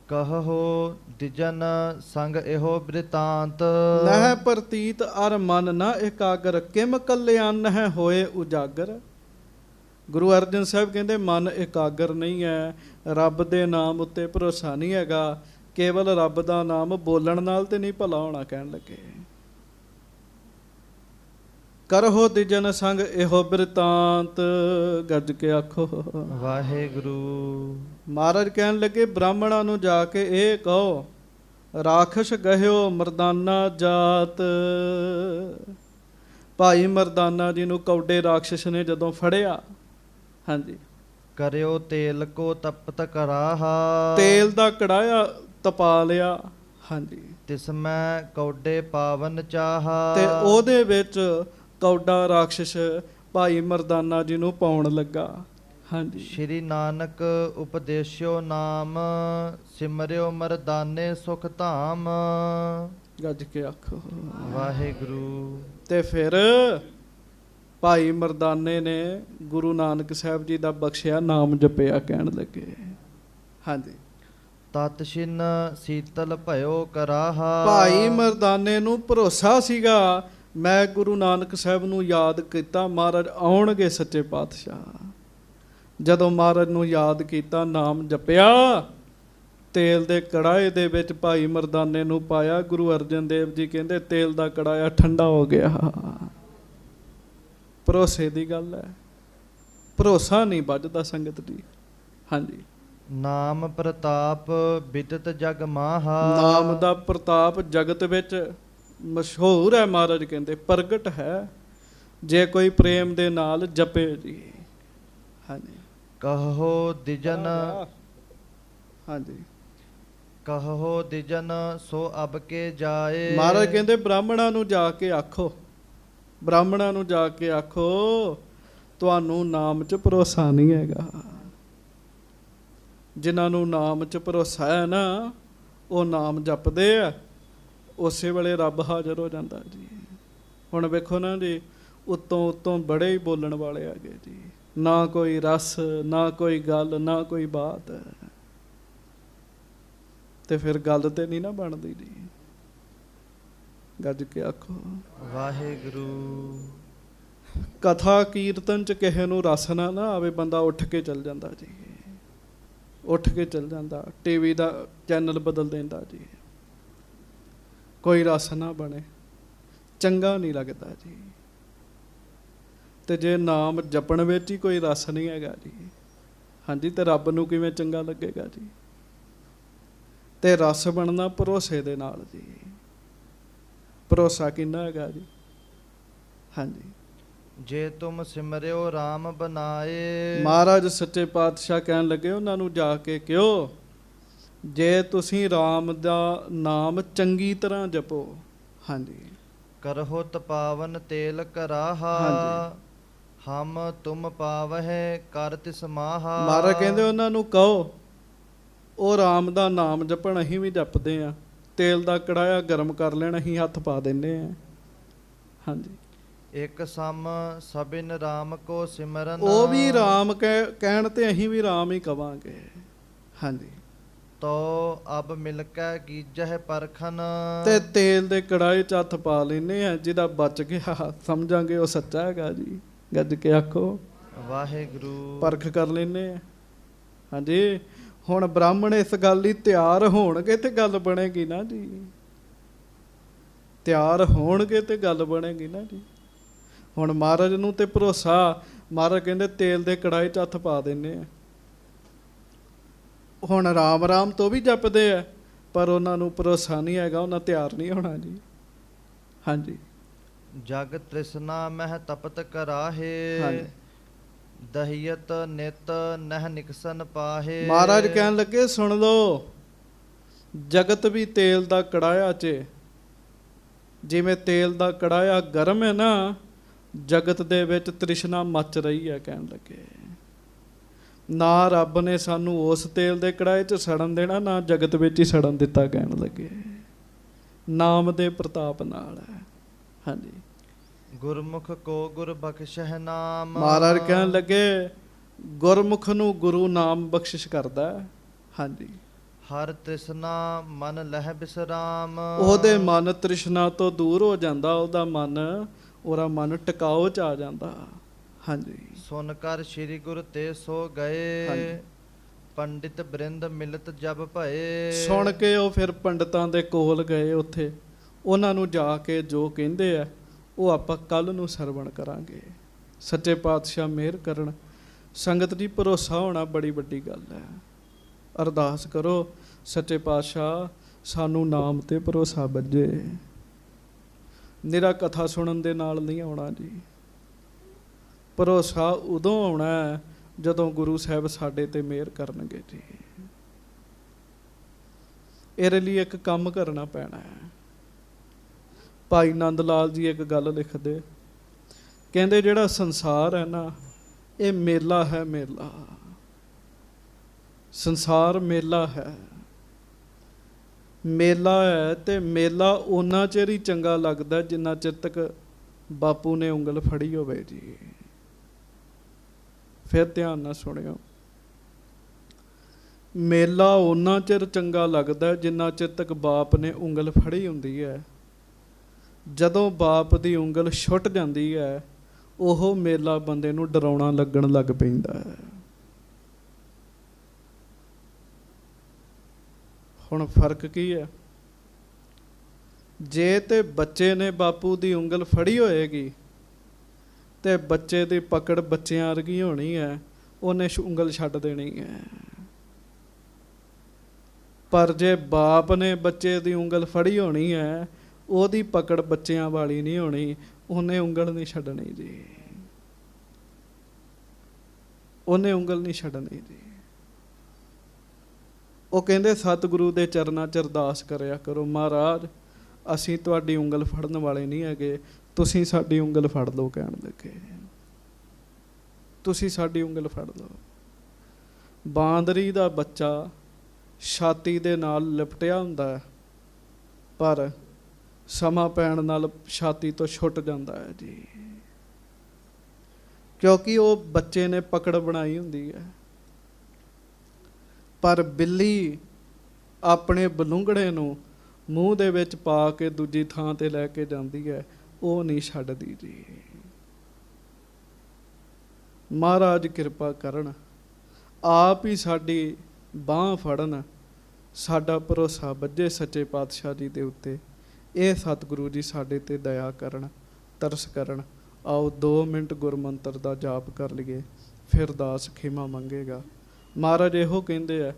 ਕਹੋ ਦਿਜਨ ਸੰਗ ਇਹੋ ਬ੍ਰਿਤਾਂਤ, ਨਹਿ ਪ੍ਰਤੀਤ ਅਰ ਮਨ ਨਾ ਇਕਾਗਰ, ਕਿਮ ਕਲਿਆਣ ਹੈ ਹੋਏ ਉਜਾਗਰ। ਗੁਰੂ ਅਰਜਨ ਸਾਹਿਬ ਕਹਿੰਦੇ ਮਨ ਇਕਾਗਰ ਨਹੀਂ ਹੈ, ਰੱਬ ਦੇ ਨਾਮ ਉੱਤੇ ਭਰੋਸਾ ਨਹੀਂ ਹੈਗਾ, ਕੇਵਲ ਰੱਬ ਦਾ ਨਾਮ ਬੋਲਣ ਨਾਲ ਤੇ ਨਹੀਂ ਭਲਾ ਹੋਣਾ। ਕਹਿਣ ਲੱਗੇ ਕਰਹੁ ਦਿਜਨ ਸੰਗ ਇਹੋ ਬ੍ਰਿਤਾਂਤ। ਗੱਜ ਕੇ ਆਖੋ ਵਾਹਿਗੁਰੂ। ਮਹਾਰਾਜ ਕਹਿਣ ਲੱਗੇ ਬ੍ਰਾਹਮਣਾਂ ਨੂੰ ਜਾ ਕੇ ਇਹ ਕਹੋ, ਰਾਖਸ਼ ਗਹਿਓ ਮਰਦਾਨਾ ਜਾਤ। ਭਾਈ ਮਰਦਾਨਾ ਜੀ ਨੂੰ ਕੌਡੇ ਰਾਖਸ਼ ਨੇ ਜਦੋਂ ਫੜਿਆ, ਹਾਂਜੀ, ਕਰਿਓ ਤੇਲ ਕੋ ਤਪਤ ਕਰਾਹਾ, ਤੇਲ ਦਾ ਕੜਾਇਆ ਤਪਾ ਲਿਆ। ਹਾਂਜੀ। ਤਿਸ ਮੈਂ ਕੌਡੇ ਪਾਵਨ ਚਾਹਾ, ਤੇ ਉਹਦੇ ਵਿੱਚ ਕੌਡਾ ਰਾਖਸ਼ ਭਾਈ ਮਰਦਾਨਾ ਜੀ ਨੂੰ ਪਾਉਣ ਲੱਗਾ। ਹਾਂਜੀ। ਸ਼੍ਰੀ ਨਾਨਕ ਉਪਦੇਸ਼ਿਓ ਨਾਮ, ਸਿਮਰਿਓ ਮਰਦਾਨੇ ਸੁਖ ਧਾਮ। ਗੱਜ ਕੇ ਆਖੋ ਵਾਹਿਗੁਰੂ। ਤੇ ਫਿਰ ਭਾਈ ਮਰਦਾਨੇ ਨੇ ਗੁਰੂ ਨਾਨਕ ਸਾਹਿਬ ਜੀ ਦਾ ਬਖਸ਼ਿਆ ਨਾਮ ਜਪਿਆ। ਕਹਿਣ ਲੱਗੇ ਹਾਂਜੀ। ਤਤ ਛਿਨ ਸੀਤਲ ਭਇਓ ਕਰਾਹਾ, ਭਾਈ ਮਰਦਾਨੇ ਨੂੰ ਭਰੋਸਾ ਸੀਗਾ, ਮੈਂ ਗੁਰੂ ਨਾਨਕ ਸਾਹਿਬ ਨੂੰ ਯਾਦ ਕੀਤਾ, ਮਹਾਰਾਜ ਆਉਣਗੇ ਸੱਚੇ ਪਾਤਸ਼ਾਹ। ਜਦੋਂ ਮਹਾਰਾਜ ਨੂੰ ਯਾਦ ਕੀਤਾ, ਨਾਮ ਜਪਿਆ, ਤੇਲ ਦੇ ਕੜਾਏ ਦੇ ਵਿੱਚ ਭਾਈ ਮਰਦਾਨੇ ਨੂੰ ਪਾਇਆ। ਗੁਰੂ ਅਰਜਨ ਦੇਵ ਜੀ ਕਹਿੰਦੇ ਤੇਲ ਦਾ ਕੜਾਇਆ ਠੰਡਾ ਹੋ ਗਿਆ। ਭਰੋਸੇ ਦੀ ਗੱਲ ਹੈ, ਭਰੋਸਾ ਨਹੀਂ ਵੱਜਦਾ ਸੰਗਤ ਜੀ। ਹਾਂਜੀ। ਨਾਮ ਪ੍ਰਤਾਪ ਬਿਦਤ ਜਗ ਮਾਹਾ, ਨਾਮ ਦਾ ਪ੍ਰਤਾਪ ਜਗਤ ਵਿੱਚ ਮਸ਼ਹੂਰ ਹੈ। ਮਹਾਰਾਜ ਕਹਿੰਦੇ ਪ੍ਰਗਟ ਹੈ, ਜੇ ਕੋਈ ਪ੍ਰੇਮ ਦੇ ਨਾਲ ਜਪੇ ਜੀ। ਹਾਂਜੀ। ਕਹੋ ਦਿਜਨ, ਹਾਂਜੀ, ਕਹੋ ਦਿਜਨ ਸੋ ਅਬ ਕੇ ਜਾਏ। ਮਹਾਰਾਜ ਕਹਿੰਦੇ ਬ੍ਰਾਹਮਣਾਂ ਨੂੰ ਜਾ ਕੇ ਆਖੋ, ਬ੍ਰਾਹਮਣਾਂ ਨੂੰ ਜਾ ਕੇ ਆਖੋ ਤੁਹਾਨੂੰ ਨਾਮ 'ਚ ਭਰੋਸਾ ਨਹੀਂ ਹੈਗਾ। ਜਿਨ੍ਹਾਂ ਨੂੰ ਨਾਮ 'ਚ ਭਰੋਸਾ ਹੈ ਨਾ, ਉਹ ਨਾਮ ਜਪਦੇ ਆ, ਉਸੇ ਵੇਲੇ ਰੱਬ ਹਾਜ਼ਰ ਹੋ ਜਾਂਦਾ ਜੀ। ਹੁਣ ਵੇਖੋ ਨਾ ਜੀ, ਉੱਤੋਂ ਉੱਤੋਂ ਬੜੇ ਹੀ ਬੋਲਣ ਵਾਲੇ ਆ ਗਏ ਜੀ, ਨਾ ਕੋਈ ਰਸ, ਨਾ ਕੋਈ ਗੱਲ, ਨਾ ਕੋਈ ਬਾਤ, ਤੇ ਫਿਰ ਗੱਲ ਤੇ ਨਹੀਂ ਨਾ ਬਣਦੀ ਜੀ। ਗੱਜ ਕੇ ਆਖੋ ਵਾਹਿਗੁਰੂ। ਕਥਾ ਕੀਰਤਨ 'ਚ ਕਿਸੇ ਨੂੰ ਰਸ ਨਾ ਆਵੇ, ਬੰਦਾ ਉੱਠ ਕੇ ਚੱਲ ਜਾਂਦਾ ਜੀ, ਉੱਠ ਕੇ ਚੱਲ ਜਾਂਦਾ, ਟੀਵੀ ਦਾ ਚੈਨਲ ਬਦਲ ਦਿੰਦਾ ਜੀ। ਕੋਈ ਰਸ ਨਾ ਬਣੇ, ਚੰਗਾ ਨਹੀਂ ਲੱਗਦਾ ਜੀ। ਤੇ ਜੇ ਨਾਮ ਜਪਣ ਵਿੱਚ ਹੀ ਕੋਈ ਰਸ ਨਹੀਂ ਹੈਗਾ ਜੀ, ਹਾਂਜੀ, ਤੇ ਰੱਬ ਨੂੰ ਕਿਵੇਂ ਚੰਗਾ ਲੱਗੇਗਾ ਜੀ। ਤੇ ਰਸ ਬਣਨਾ ਭਰੋਸੇ ਦੇ ਨਾਲ ਜੀ। ਭਰੋਸਾ ਕਿੰਨਾ ਹੈਗਾ ਜੀ। ਹਾਂਜੀ। ਜੇ ਤੁਮ ਸਿਮਰਿਓ RAM ਬਨਾਏ, ਮਹਾਰਾਜ ਸੱਚੇ ਪਾਤਸ਼ਾਹ ਕਹਿਣ ਲੱਗੇ ਉਹਨਾਂ ਨੂੰ ਜਾ ਕੇ ਕਿਉਂ, ਜੇ ਤੁਸੀਂ RAM ਦਾ ਨਾਮ ਚੰਗੀ ਤਰ੍ਹਾਂ ਜਪੋ। ਹਾਂਜੀ। ਕਰਹੁ ਤਪਾਵਨ ਤੇਲ ਕਰਾਹਾ, ਹਾਂਜੀ। ਹਮ ਤੁਮ ਪਾਵਹਿ ਕਰ ਤਿਸ ਮਾਹਾ। ਮਹਾਰਾਜ ਕਹਿੰਦੇ ਉਹਨਾਂ ਨੂੰ ਕਹੋ ਉਹ RAM ਦਾ ਨਾਮ ਜਪਣ, ਅਸੀਂ ਵੀ ਜਪਦੇ ਆ, ਤੇਲ ਦਾ ਕੜਾਇਆ ਗਰਮ ਕਰ ਲੈਣ, ਅਸੀਂ ਹੱਥ ਪਾ ਦਿੰਦੇ ਆ। ਹਾਂਜੀ, ਇੱਕ ਸਮ ਸਭਿਨ ਰਾਮ ਕੋ ਸਿਮਰਨ। ਉਹ ਵੀ ਰਾਮ ਕਹਿਣ ਤੇ ਅਸੀਂ ਵੀ ਰਾਮ ਹੀ ਕਵਾਂਗੇ। ਹਾਂਜੀ, ਤੋ ਅਬ ਮਿਲ ਕੇ ਕੀਜਹਿ ਪਰਖਨ। ਤੇ ਤੇਲ ਦੇ ਕੜਾਹੇ 'ਚ ਹੱਥ ਪਾ ਲੈਨੇ ਆ, ਜਿਹਦਾ ਬਚ ਗਿਆ ਸਮਝਾਂਗੇ ਉਹ ਸੱਚਾ ਹੈਗਾ ਜੀ। ਗੱਜ ਕੇ ਆਖੋ ਵਾਹਿਗੁਰੂ। ਪਰਖ ਕਰ ਲੈਨੇ ਆ। ਹਾਂਜੀ, ਹੁਣ ਬ੍ਰਾਹਮਣ ਇਸ ਗੱਲ ਲਈ ਤਿਆਰ ਹੋਣਗੇ ਤੇ ਗੱਲ ਬਣੇਗੀ ਨਾ ਜੀ। ਤਿਆਰ ਹੋਣਗੇ ਤੇ ਗੱਲ ਬਣੇਗੀ ਨਾ ਜੀ। ਹੁਣ ਮਹਾਰਾਜ ਨੂੰ ਤੇ ਭਰੋਸਾ, ਮਹਾਰਾਜ ਕਹਿੰਦੇ ਤੇਲ ਦੇ ਕੜਾਹੇ 'ਚ ਹੱਥ ਪਾ ਦਿੰਦੇ ਆ। ਹੁਣ ਰਾਮ ਰਾਮ ਤੋਂ ਵੀ ਜਪਦੇ ਆ, ਪਰ ਉਹਨਾਂ ਨੂੰ ਭਰੋਸਾ ਨਹੀਂ ਹੈਗਾ, ਉਹਨਾਂ ਤਿਆਰ ਨਹੀਂ ਹੋਣਾ ਜੀ। ਹਾਂਜੀ, ਜਗ ਤ੍ਰਿਸ਼ਨਾ ਮਹਿ ਤਪਤ ਕਰਾਹੇ। ਹਾਂਜੀ। ਦਹੀਅਤ ਨਿਤ ਨਹਿ ਨਿਕਸਨ ਪਾਹੇ। ਮਹਾਰਾਜ ਕਹਿਣ ਲੱਗੇ ਸੁਣ ਲਓ, ਜਗਤ ਵੀ ਤੇਲ ਦਾ ਕੜਾਇਆ 'ਚ, ਜਿਵੇਂ ਤੇਲ ਦਾ ਕੜਾਇਆ ਗਰਮ ਹੈ ਨਾ, ਜਗਤ ਦੇ ਵਿੱਚ ਤ੍ਰਿਸ਼ਨਾ ਮੱਚ ਰਹੀ ਹੈ। ਕਹਿਣ ਲੱਗੇ ਨਾ ਰੱਬ ਨੇ ਸਾਨੂੰ ਉਸ ਤੇਲ ਦੇ ਕੜਾਹੇ 'ਚ ਸੜਨ ਦੇਣਾ, ਨਾ ਜਗਤ ਵਿੱਚ ਹੀ ਸੜਨ ਦਿੱਤਾ। ਕਹਿਣ ਲੱਗੇ ਨਾਮ ਦੇ ਪ੍ਰਤਾਪ ਨਾਲ ਹੈ। ਹਾਂਜੀ, ਗੁਰਮੁਖ ਕੋ ਗੁਰ ਬਖਸ਼ਹਿ ਨਾਮ। ਮਹਾਰਾਜ ਕਹਿਣ ਲੱਗੇ ਗੁਰਮੁਖ ਨੂੰ ਗੁਰੂ ਨਾਮ ਬਖਸ਼ਿਸ਼ ਕਰਦਾ ਹੈ। ਹਾਂਜੀ, ਹਰ ਤ੍ਰਿਸ਼ਨਾ ਮਨ ਲਹਿ ਬਿਸਰਾਮ। ਉਹਦੇ ਮਨ ਤ੍ਰਿਸ਼ਨਾ ਤੋਂ ਦੂਰ ਹੋ ਜਾਂਦਾ, ਉਹਦਾ ਮਨ ਟਿਕਾਓ 'ਚ ਆ ਜਾਂਦਾ। ਹਾਂਜੀ, ਸੁਨ ਕਰ ਸ੍ਰੀ ਗੁਰ ਤੇ ਸੋ ਗਏ। ਹਾਂਜੀ। ਪੰਡਿਤ ਬ੍ਰਿੰਦ ਮਿਲਤ ਜਬ ਭਏ। ਸੁਣ ਕੇ ਉਹ ਫਿਰ ਪੰਡਤਾਂ ਦੇ ਕੋਲ ਗਏ। ਉੱਥੇ ਉਹਨਾਂ ਨੂੰ ਜਾ ਕੇ ਜੋ ਕਹਿੰਦੇ ਆ ਉਹ ਆਪਾਂ ਕੱਲ੍ਹ ਨੂੰ ਸਰਵਣ ਕਰਾਂਗੇ। ਸੱਚੇ ਪਾਤਸ਼ਾਹ ਮਿਹਰ ਕਰਨ। ਸੰਗਤ ਦੀ ਭਰੋਸਾ ਹੋਣਾ ਬੜੀ ਵੱਡੀ ਗੱਲ ਹੈ। ਅਰਦਾਸ ਕਰੋ ਸੱਚੇ ਪਾਤਸ਼ਾਹ ਸਾਨੂੰ ਨਾਮ ਤੇ ਭਰੋਸਾ ਬੱਝੇ। ਨਿਰਾ ਕਥਾ ਸੁਣਨ ਦੇ ਨਾਲ ਨਹੀਂ ਆਉਣਾ ਜੀ। ਭਰੋਸਾ ਉਦੋਂ ਆਉਣਾ ਜਦੋਂ ਗੁਰੂ ਸਾਹਿਬ ਸਾਡੇ ਤੇ ਮਿਹਰ ਕਰਨਗੇ ਜੀ। ਇਹਦੇ ਲਈ ਇੱਕ ਕੰਮ ਕਰਨਾ ਪੈਣਾ ਹੈ। ਭਾਈ ਨੰਦ ਲਾਲ ਜੀ ਇੱਕ ਗੱਲ ਲਿਖਦੇ, ਕਹਿੰਦੇ ਜਿਹੜਾ ਸੰਸਾਰ ਹੈ ਨਾ, ਇਹ ਮੇਲਾ ਹੈ। ਮੇਲਾ, ਸੰਸਾਰ ਮੇਲਾ ਹੈ। ਮੇਲਾ ਹੈ ਤੇ ਮੇਲਾ ਓਨਾ ਚਿਰ ਹੀ ਚੰਗਾ ਲੱਗਦਾ ਜਿੰਨਾ ਚਿਰ ਤੱਕ ਬਾਪੂ ਨੇ ਉਂਗਲ ਫੜੀ ਹੋਵੇ ਜੀ। ਫਿਰ ਧਿਆਨ ਨਾਲ ਸੁਣਿਓ, ਮੇਲਾ ਓਨਾ ਚਿਰ ਚੰਗਾ ਲੱਗਦਾ ਜਿੰਨਾ ਚਿਰ ਤੱਕ ਬਾਪ ਨੇ ਉਂਗਲ ਫੜੀ ਹੁੰਦੀ ਹੈ। ਜਦੋਂ ਬਾਪ ਦੀ ਉਂਗਲ ਛੁੱਟ ਜਾਂਦੀ ਹੈ, ਉਹ ਮੇਲਾ ਬੰਦੇ ਨੂੰ ਡਰਾਉਣਾ ਲੱਗਣ ਲੱਗ ਪੈਂਦਾ ਹੈ। ਹੁਣ ਫਰਕ ਕੀ ਹੈ? ਜੇ ਤੇ ਬੱਚੇ ਨੇ ਬਾਪੂ ਦੀ ਉਂਗਲ ਫੜੀ ਹੋਏਗੀ ਤੇ ਬੱਚੇ ਦੀ ਪਕੜ ਬੱਚਿਆਂ ਵਰਗੀ ਹੋਣੀ ਹੈ, ਉਹਨੇ ਉਂਗਲ ਛੱਡ ਦੇਣੀ ਹੈ। ਪਰ ਜੇ ਬਾਪ ਨੇ ਬੱਚੇ ਦੀ ਉਂਗਲ ਫੜੀ ਹੋਣੀ ਹੈ, ਉਹਦੀ ਪਕੜ ਬੱਚਿਆਂ ਵਾਲੀ ਨਹੀਂ ਹੋਣੀ, ਉਹਨੇ ਉਂਗਲ ਨਹੀਂ ਛੱਡਣੀ ਜੀ। ਉਹਨੇ ਉਂਗਲ ਨਹੀਂ ਛੱਡਣੀ ਜੀ। ਉਹ ਕਹਿੰਦੇ ਸਤਿਗੁਰੂ ਦੇ ਚਰਨਾਂ 'ਚ ਅਰਦਾਸ ਕਰਿਆ ਕਰੋ, ਮਹਾਰਾਜ ਅਸੀਂ ਤੁਹਾਡੀ ਉਂਗਲ ਫੜਨ ਵਾਲੇ ਨਹੀਂ ਹੈਗੇ, ਤੁਸੀਂ ਸਾਡੀ ਉਂਗਲ ਫੜ ਲਓ। ਕਹਿਣ ਲੱਗੇ ਤੁਸੀਂ ਸਾਡੀ ਉਂਗਲ ਫੜ ਲਓ। ਬਾਂਦਰੀ ਦਾ ਬੱਚਾ ਛਾਤੀ ਦੇ ਨਾਲ ਲਿਪਟਿਆ ਹੁੰਦਾ, ਪਰ ਸਮਾਂ ਪੈਣ ਨਾਲ ਛਾਤੀ ਤੋਂ ਛੁੱਟ ਜਾਂਦਾ ਹੈ ਜੀ, ਕਿਉਂਕਿ ਉਹ ਬੱਚੇ ਨੇ ਪਕੜ ਬਣਾਈ ਹੁੰਦੀ ਹੈ। ਪਰ ਬਿੱਲੀ ਆਪਣੇ ਬਲੂੰਗੜੇ ਨੂੰ ਮੂੰਹ ਦੇ ਵਿੱਚ ਪਾ ਕੇ ਦੂਜੀ ਥਾਂ ਤੇ ਲੈ ਕੇ ਜਾਂਦੀ ਹੈ, ਉਹ ਨਹੀਂ ਛੱਡਦੀ ਜੀ। ਮਹਾਰਾਜ ਕਿਰਪਾ ਕਰਨ, ਆਪ ਹੀ ਸਾਡੀ ਬਾਂਹ ਫੜਨ, ਸਾਡਾ ਭਰੋਸਾ ਬੱਝੇ ਸੱਚੇ ਪਾਤਸ਼ਾਹ ਜੀ ਦੇ ਉੱਤੇ। ਇਹ ਸਤਿਗੁਰੂ ਜੀ ਸਾਡੇ ਤੇ ਦਇਆ ਕਰਨ, ਤਰਸ ਕਰਨ। ਆਓ 2 ਮਿੰਟ ਗੁਰਮੰਤਰ ਦਾ ਜਾਪ ਕਰ ਲਈਏ, ਫਿਰ ਦਾਸ ਖਿਮਾ ਮੰਗੇਗਾ। ਮਹਾਰਾਜ ਇਹੋ ਕਹਿੰਦੇ ਆ,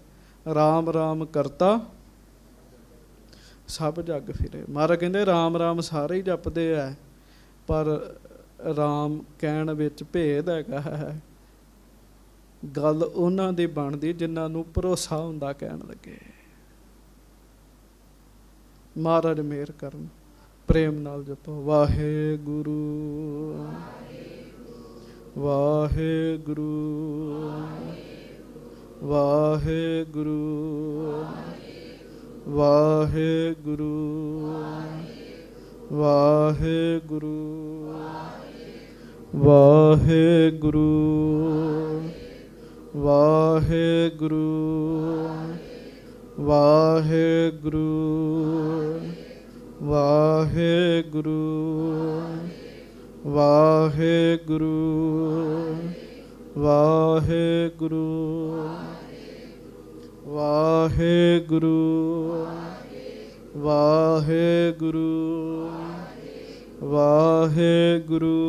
ਰਾਮ ਰਾਮ ਕਰਤਾ ਸਭ ਜੱਗ ਫਿਰੇ। ਮਹਾਰਾਜ ਕਹਿੰਦੇ ਰਾਮ ਰਾਮ ਸਾਰੇ ਹੀ ਜਪਦੇ ਆ, ਪਰ ਰਾਮ ਕਹਿਣ ਵਿੱਚ ਭੇਦ ਹੈਗਾ ਹੈ। ਗੱਲ ਉਹਨਾਂ ਦੀ ਬਣਦੀ ਜਿਨ੍ਹਾਂ ਨੂੰ ਭਰੋਸਾ ਹੁੰਦਾ। ਕਹਿਣ ਲੱਗੇ ਮਹਾਰਾਜ ਮਿਹਰ ਕਰਨ। ਪ੍ਰੇਮ ਨਾਲ ਜਪੋ, ਵਾਹਿਗੁਰੂ ਵਾਹਿਗੁਰੂ ਵਾਹਿਗੁਰੂ ਵਾਹਿਗੁਰੂ ਵਾਹਿਗੁਰੂ ਵਾਹਿਗੁਰੂ ਵਾਹਿਗੁਰੂ ਵਾਹਿਗੁਰੂ ਵਾਹਿਗੁਰੂ ਵਾਹਿਗੁਰੂ ਵਾਹਿਗੁਰੂ ਵਾਹਿਗੁਰੂ ਵਾਹਿਗੁਰੂ ਵਾਹਿਗੁਰੂ ਵਾਹਿਗੁਰੂ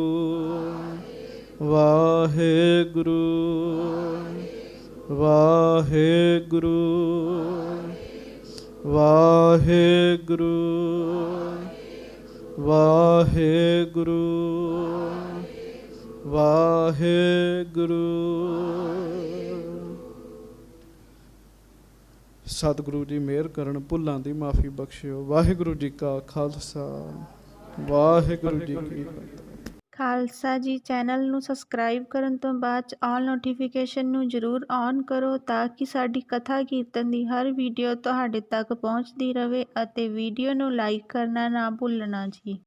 ਵਾਹਿਗੁਰੂ ਵਾਹਿਗੁਰੂ ਵਾਹਿਗੁਰੂ ਵਾਹਿਗੁਰੂ। ਸਤਿਗੁਰੂ ਜੀ ਮਿਹਰ ਕਰਨ, ਭੁੱਲਾਂ ਦੀ ਮਾਫੀ ਬਖਸ਼ਿਓ। ਵਾਹਿਗੁਰੂ ਜੀ ਕਾ ਖਾਲਸਾ, ਵਾਹਿਗੁਰੂ ਜੀ ਕੀ ਫਤਿਹ। ਖਾਲਸਾ ਜੀ, ਚੈਨਲ ਨੂੰ ਸਬਸਕ੍ਰਾਈਬ ਕਰਨ ਤੋਂ ਬਾਅਦ 'ਚ ਆਲ ਨੋਟੀਫਿਕੇਸ਼ਨ ਨੂੰ ਜ਼ਰੂਰ ਔਨ ਕਰੋ ਤਾਂ ਕਿ ਸਾਡੀ ਕਥਾ ਕੀਰਤਨ ਦੀ ਹਰ ਵੀਡੀਓ ਤੁਹਾਡੇ ਤੱਕ ਪਹੁੰਚਦੀ ਰਹੇ ਅਤੇ ਵੀਡੀਓ ਨੂੰ ਲਾਈਕ ਕਰਨਾ ਨਾ ਭੁੱਲਣਾ ਜੀ।